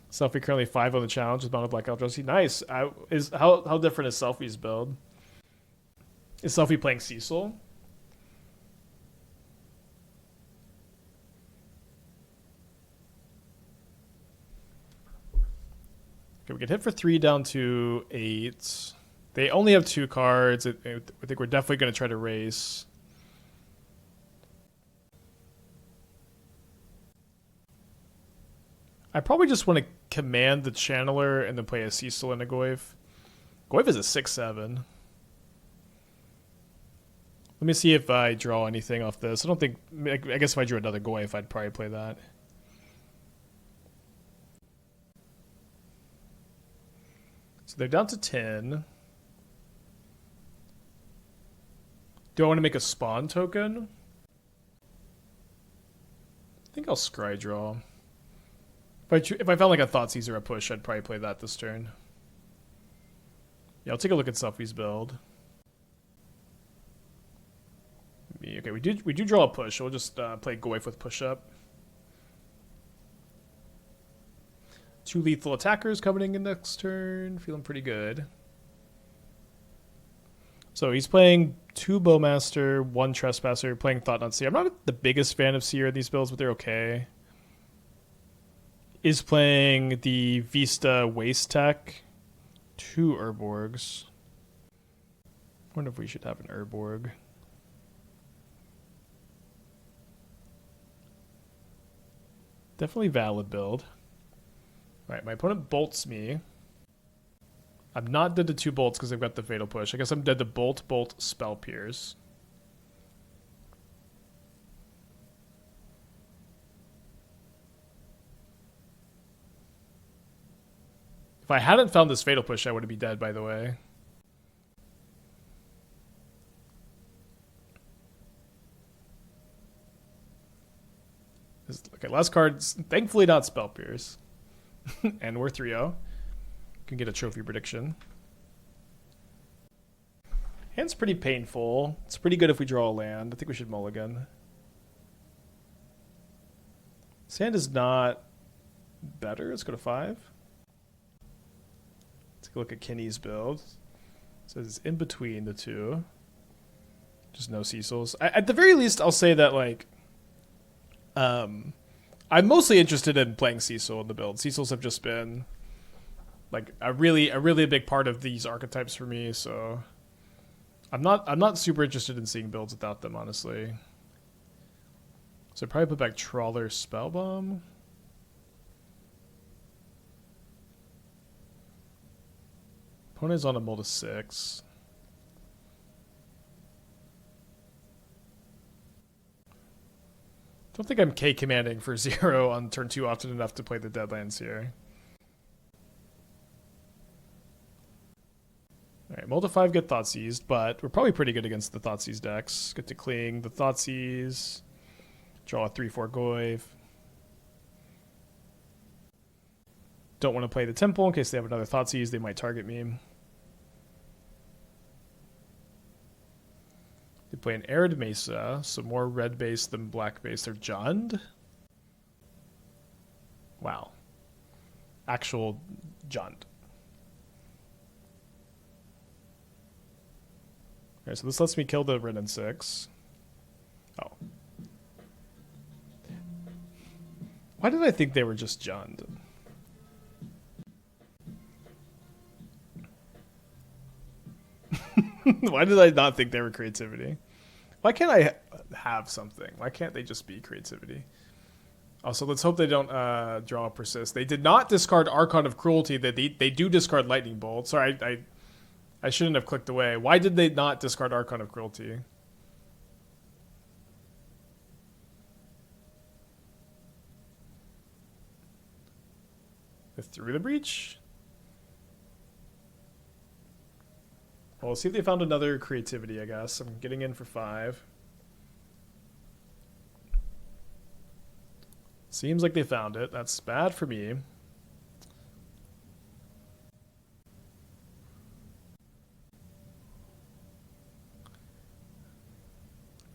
Selfie currently 5 on the challenge with mono black Eldrazi. Nice. How different is Selfie's build? Is Selfie playing Cecil? Okay, we get hit for 3 down to 8. They only have 2 cards. I think we're definitely going to try to race. I probably just want to command the Channeler and then play a Cecil and a Goyf. Goyf is a 6/7. Let me see if I draw anything off this. I don't think... I guess if I drew another Goyf, I'd probably play that. So they're down to 10. Do I want to make a spawn token? I think I'll scry draw. If I found like a Thoughtseize or a push, I'd probably play that this turn. Yeah, I'll take a look at Selfie's build. Okay, we do draw a push. We'll just play Goyf with push up. 2 lethal attackers coming in next turn. Feeling pretty good. So he's playing 2 Bowmaster, 1 Trespasser, playing Thought Not Seer. I'm not the biggest fan of Seer in these builds, but they're okay. Is playing the Vista Waste Tech, 2 Urborgs. I wonder if we should have an Urborg. Definitely valid build. Alright, my opponent bolts me. I'm not dead to 2 bolts because I've got the Fatal Push. I guess I'm dead to Bolt, Spell Pierce. If I hadn't found this Fatal Push, I would be dead, by the way. Okay, last card's thankfully not Spell Pierce. And we're 3-0. Can get a trophy prediction. Hand's pretty painful. It's pretty good if we draw a land. I think we should mulligan. This hand is not better. Let's go to 5. Take a look at Kenny's build. So it's in between the two. Just no Cecils. At the very least, I'll say that, like, I'm mostly interested in playing Cecil in the build. Cecils have just been like a really big part of these archetypes for me, so I'm not super interested in seeing builds without them, honestly. So I'd probably put back Trawler Spellbomb. Opponent's on a mold of 6. Don't think I'm K commanding for 0 on turn 2 often enough to play the Deadlands here. Alright, mold of 5 get Thoughtseized, but we're probably pretty good against the Thoughtseize decks. Get to Cling, the Thoughtseize, draw a 3/4 Goyf. Don't want to play the Temple in case they have another Thoughtseize, they might target me. They play an Arid Mesa, so more red base than black base. They're Jund? Wow. Actual Jund. Okay, so this lets me kill the Renin 6. Oh. Why did I think they were just Jund? Why did I not think they were creativity? Why can't I have something? Why can't they just be creativity? Also, let's hope they don't draw a Persist. They did not discard Archon of Cruelty. They do discard Lightning Bolt. Sorry, I shouldn't have clicked away. Why did they not discard Archon of Cruelty? They threw the breach? Well, let's see if they found another creativity, I guess. I'm getting in for 5. Seems like they found it. That's bad for me.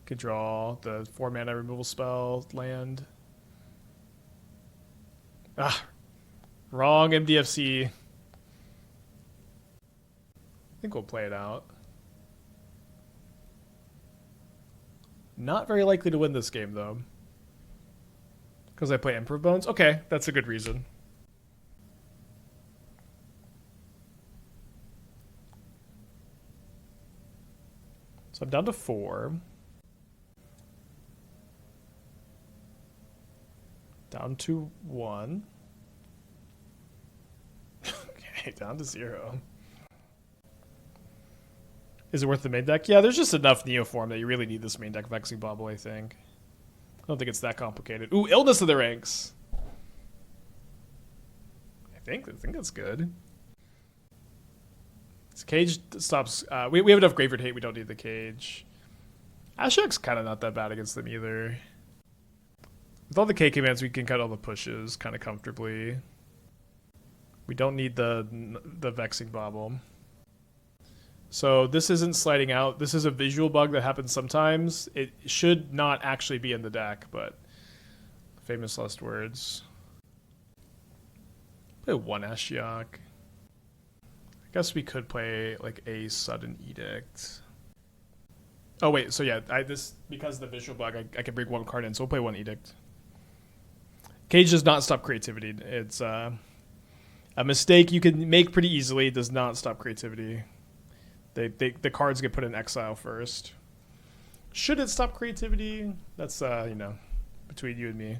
Could draw the 4-mana removal spell, land. Ah, wrong MDFC. I think we'll play it out. Not very likely to win this game, though. Because I play Emperor Bones? Okay, that's a good reason. So I'm down to 4. Down to 1. Okay, down to 0. Is it worth the main deck? Yeah, there's just enough Neoform that you really need this main deck Vexing Bauble, I think. I don't think it's that complicated. Ooh, Illness of the Ranks. I think that's good. This cage stops... we have enough Graveyard Hate, we don't need the cage. Ashok's kind of not that bad against them either. With all the K commands, we can cut all the pushes kind of comfortably. We don't need the Vexing Bauble. So this isn't sliding out. This is a visual bug that happens sometimes. It should not actually be in the deck, but famous last words. Play 1 Ashiok. I guess we could play like a Sudden Edict. Oh wait, so yeah, because of the visual bug, I can bring 1 card in, so we'll play 1 Edict. Cage does not stop creativity. It's a mistake you can make pretty easily. It does not stop creativity. The cards get put in exile first. Should it stop creativity? That's between you and me.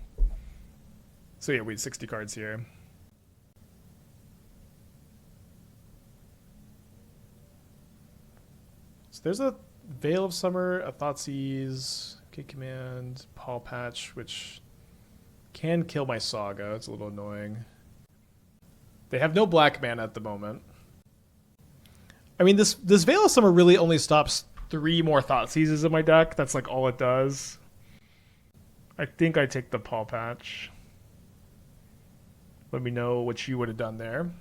So yeah, we had 60 cards here. So there's a Veil of Summer, a Thoughtseize, Kick Command, Paw Patch, which can kill my Saga. It's a little annoying. They have no black mana at the moment. I mean, this Veil of Summer really only stops 3 more Thoughtseizes in my deck. That's like all it does. I think I take the Paw Patch. Let me know what you would have done there.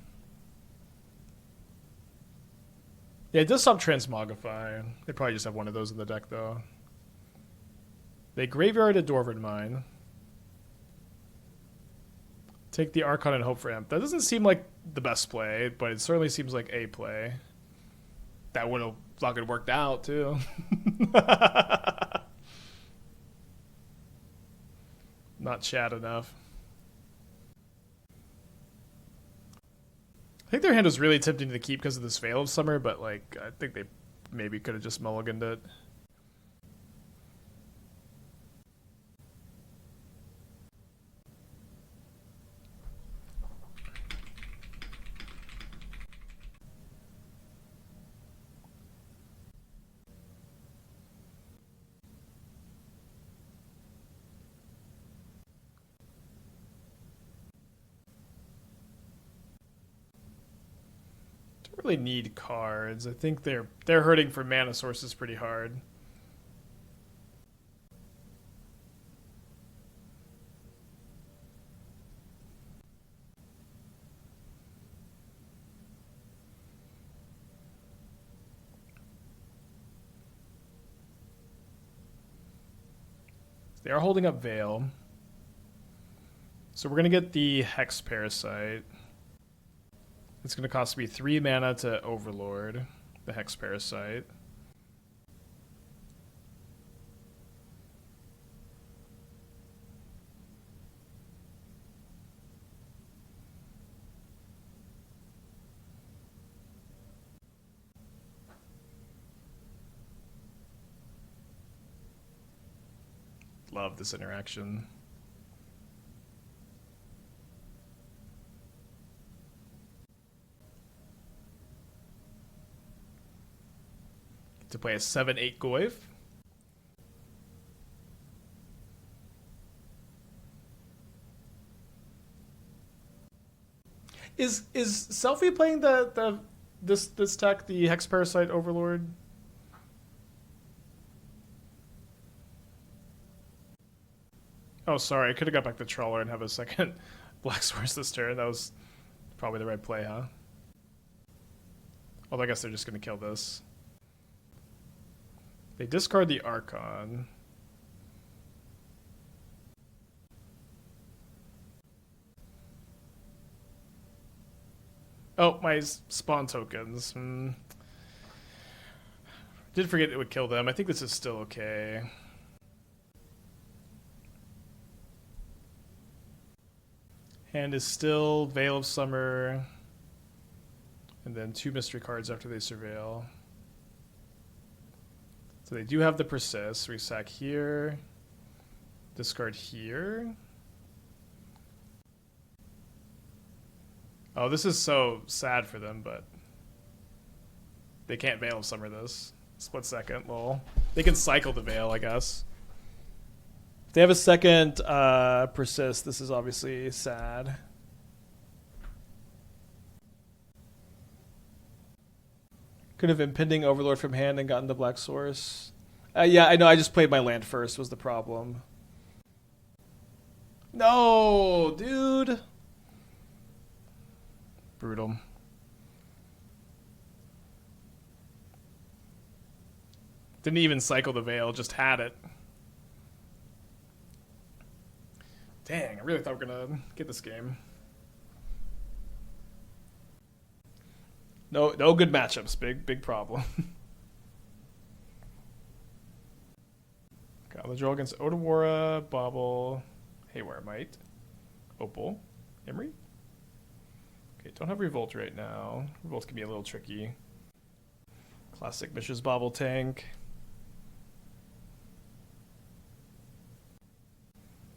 Yeah, it does stop Transmogrify. They probably just have one of those in the deck, though. They graveyard a Dwarven Mine. Take the Archon and hope for Imp. That doesn't seem like the best play, but it certainly seems like a play. That would have fucking worked out, too. Not chat enough. I think their hand was really tempting to keep because of this Veil of Summer, but like I think they maybe could have just mulliganed it. Really need cards. I think they're hurting for mana sources pretty hard. They are holding up Veil. So we're going to get the Hex Parasite. It's going to cost me 3 mana to Overlord, the Hex Parasite. Love this interaction. To play a 7/8 Goyf. Is Selfie playing this tech, the Hex Parasite Overlord? Oh, sorry, I could have got back to Trawler and have a second Black Source this turn. That was probably the right play, huh? Although I guess they're just gonna kill this. They discard the Archon. Oh, my spawn tokens. Did forget it would kill them. I think this is still okay. Hand is still Veil of Summer. And then 2 mystery cards after they surveil. So they do have the Persist. We sack here. Discard here. Oh, this is so sad for them, but they can't Veil of Summer this. Split second, lol. They can cycle the Veil, I guess. If they have a second Persist, this is obviously sad. Could have impending Overlord from hand and gotten the Black Source. Yeah, I know. I just played my land first was the problem. No, dude. Brutal. Didn't even cycle the Veil, just had it. Dang, I really thought we were going to get this game. No good matchups. Big problem. Got the draw against Otawara, Bauble, Haywire Might, Opal, Emery. Okay, don't have Revolt right now. Revolt can be a little tricky. Classic Mishra's Bauble tank.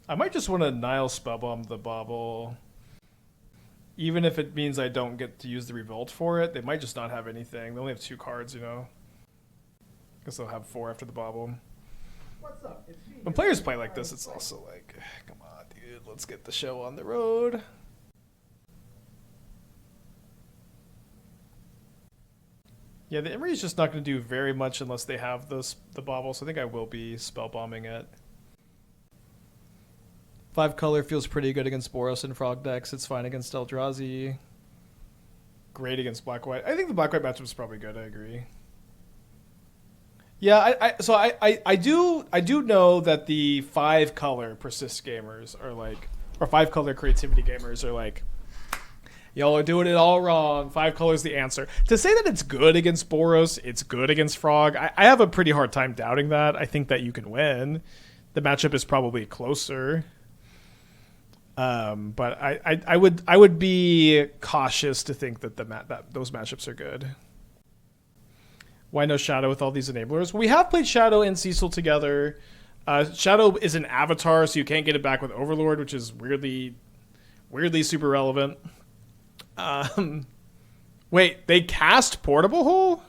I might just want to Nihil Spellbomb the Bauble. Even if it means I don't get to use the Revolt for it, they might just not have anything. They only have 2 cards, you know. Guess they'll have 4 after the bauble. What's up? It's me. When players play like this, it's also like, come on, dude, let's get the show on the road. Yeah, the Imri is just not going to do very much unless they have the bauble, so I think I will be spellbombing it. 5 color feels pretty good against Boros and Frog decks. It's fine against Eldrazi. Great against black-white. I think the black-white matchup is probably good, I agree. Yeah, I do know that the 5 color persist gamers are like, or 5 color creativity gamers are like, y'all are doing it all wrong. 5 colors the answer. To say that it's good against Boros, it's good against Frog, I have a pretty hard time doubting that. I think that you can win. The matchup is probably closer. But I would be cautious to think that that those matchups are good. Why no Shadow with all these enablers? We have played Shadow and Cecil together. Shadow is an avatar, so you can't get it back with Overlord, which is weirdly super relevant. Wait, they cast Portable Hole?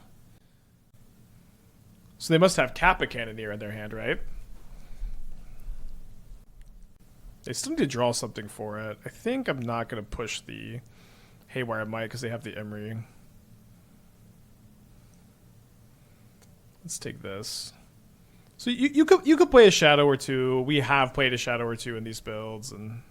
So they must have Kappa Cannoneer in their hand, right? They still need to draw something for it. I think I'm not going to push the Haywire Might because they have the Emry. Let's take this. So you could play a Shadow or two. We have played a Shadow or two in these builds, and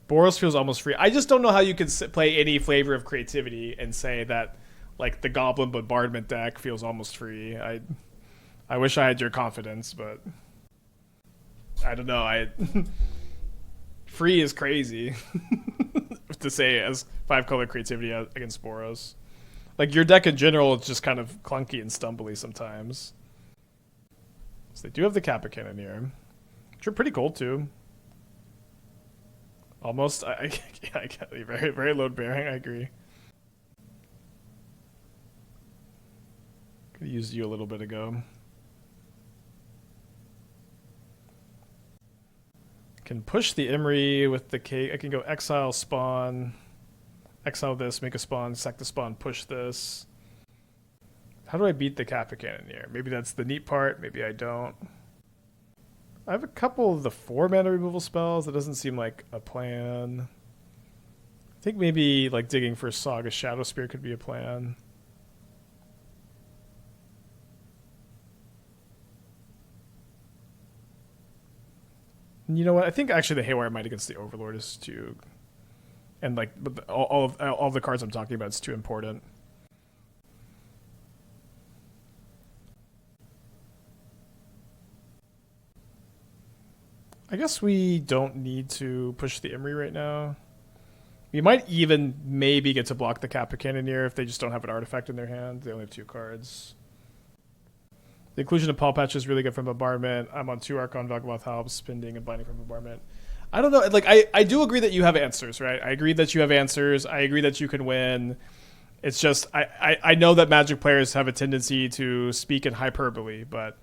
Boros feels almost free. I just don't know how you could play any flavor of creativity and say that like the Goblin Bombardment deck feels almost free. I wish I had your confidence, but I don't know. Free is crazy to say as 5 color creativity against Boros. Like, your deck in general is just kind of clunky and stumbly sometimes. So they do have the Kappa Cannoneer, which are pretty cool too. Almost, I get very, very load bearing. I agree. Could have used you a little bit ago. Can push the Imri with the K. I can go exile, spawn, exile this, make a spawn, sack the spawn, push this. How do I beat the Kappa Cannoneer? Maybe that's the neat part. Maybe I don't. I have a couple of the 4 mana removal spells. That doesn't seem like a plan. I think maybe like digging for Saga Shadowspear could be a plan. You know what? I think actually the Haywire Might against the Overlord is too, and like all of the cards I'm talking about is too important. I guess we don't need to push the Imri right now. We might even maybe get to block the Kappa Cannoneer if they just don't have an artifact in their hand. They only have 2 cards. The inclusion of Paw Patch is really good from Bombardment. I'm on 2 Archon, Velgamoth helps, Spinding, and Binding from Bombardment. I don't know. Like, I do agree that you have answers, right? I agree that you have answers. I agree that you can win. It's just, I know that Magic players have a tendency to speak in hyperbole, but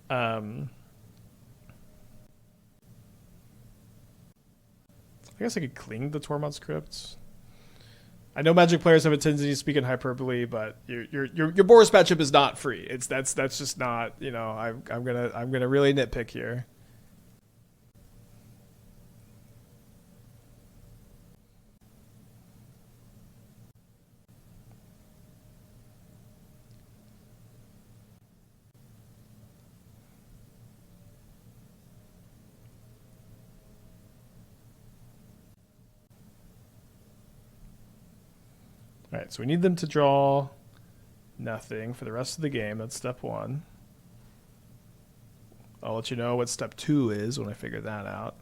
I guess I could cling the Tormod's Crypt. I know Magic players have a tendency to speak in hyperbole, but your Boros matchup is not free. That's just not, you know, I'm gonna really nitpick here. All right, so we need them to draw nothing for the rest of the game. That's step 1. I'll let you know what step 2 is when I figure that out.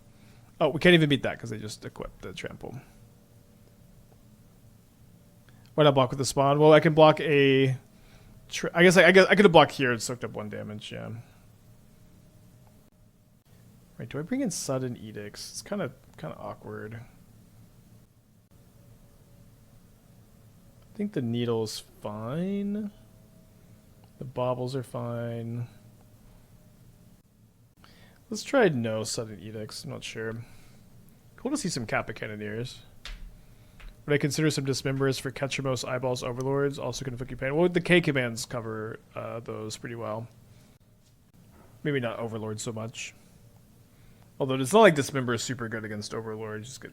Oh, we can't even beat that because they just equipped the trample. Why not block with the spawn? Well, I can block a... I guess I could have blocked here and soaked up 1 damage, yeah. Right, do I bring in Sudden Edicts? It's kind of awkward. I think the Needle's fine. The Baubles are fine. Let's try no Sudden Edicts. I'm not sure. Cool to see some Kappa Cannoneers. Would I consider some dismembers for Ketchamos, Eyeballs, Overlords? Also can invoke pain. Well, the K commands cover those pretty well. Maybe not Overlord so much. Although it's not like Dismember is super good against Overlord. Just get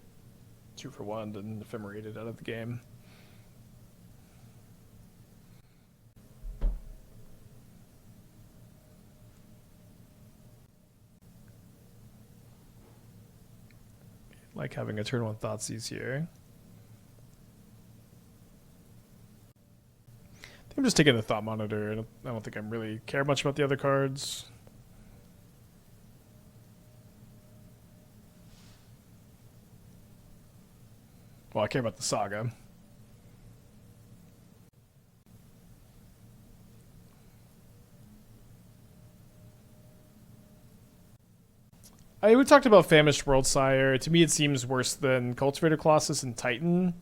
2 for 1 and ephemerated out of the game. Like having a turn 1 Thoughtseize here. I think I'm just taking the Thought Monitor. I don't think I really care much about the other cards. Well, I care about the Saga. We talked about Famished Worldsire. To me, it seems worse than Cultivator Colossus and Titan.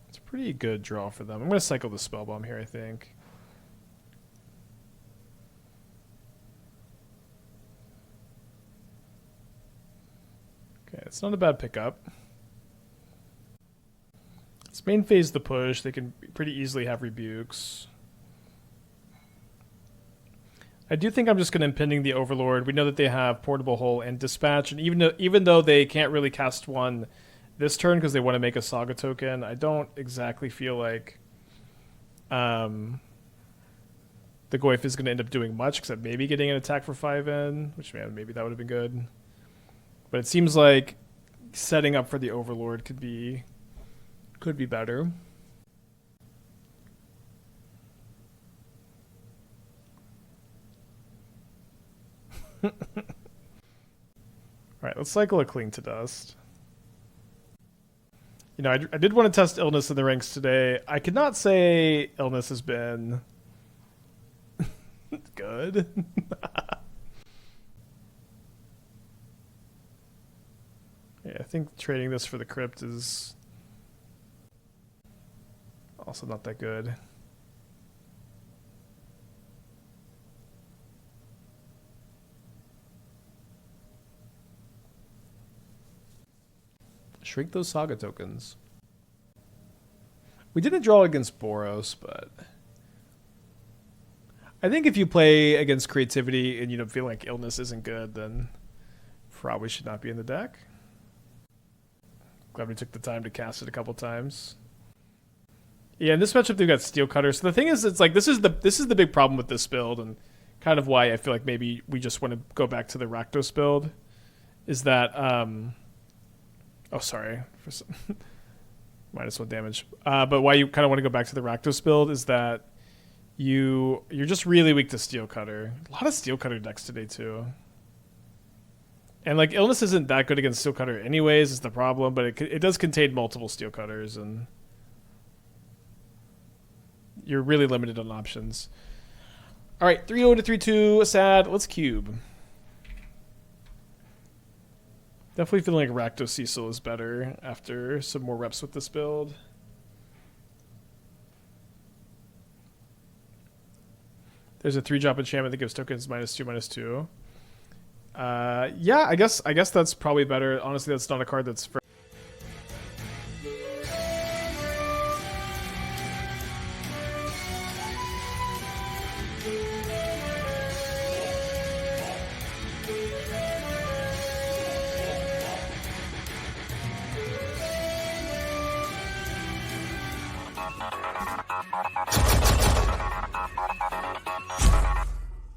It's a pretty good draw for them. I'm going to cycle the Spellbomb here, I think. Okay, it's not a bad pickup. It's main phase the push. They can pretty easily have rebukes. I do think I'm just going to impending the Overlord. We know that they have Portable Hole and Dispatch, and even though they can't really cast one this turn because they want to make a Saga token, I don't exactly feel like the Goyf is going to end up doing much except maybe getting an attack for 5 in, which man, maybe that would have been good. But it seems like setting up for the Overlord could be better. All right, let's cycle a Cling to Dust. You know, I did want to test Illness in the ranks today. I could not say Illness has been good. Yeah, I think trading this for the Crypt is also not that good. Shrink those Saga tokens. We didn't draw against Boros, but I think if you play against Creativity and you don't feel like Illness isn't good, then probably should not be in the deck. Glad we took the time to cast it a couple times. Yeah, in this matchup they've got Steel Cutter. So the thing is, it's like this is the big problem with this build, and kind of why I feel like maybe we just want to go back to the Rakdos build. Is that oh sorry, for some -1 damage. But why you kind of want to go back to the Rakdos build is that you're just really weak to Steel Cutter. A lot of Steel Cutter decks today too. And like Illness isn't that good against Steel Cutter anyways, is the problem, but it does contain multiple Steel Cutters and you're really limited on options. All right, 3-0 to 3-2, sad. Let's cube. Definitely feeling like Rakdos Cecil is better after some more reps with this build. There's a 3-drop enchantment that gives tokens -2/-2. Yeah, I guess that's probably better. Honestly, that's not a card that's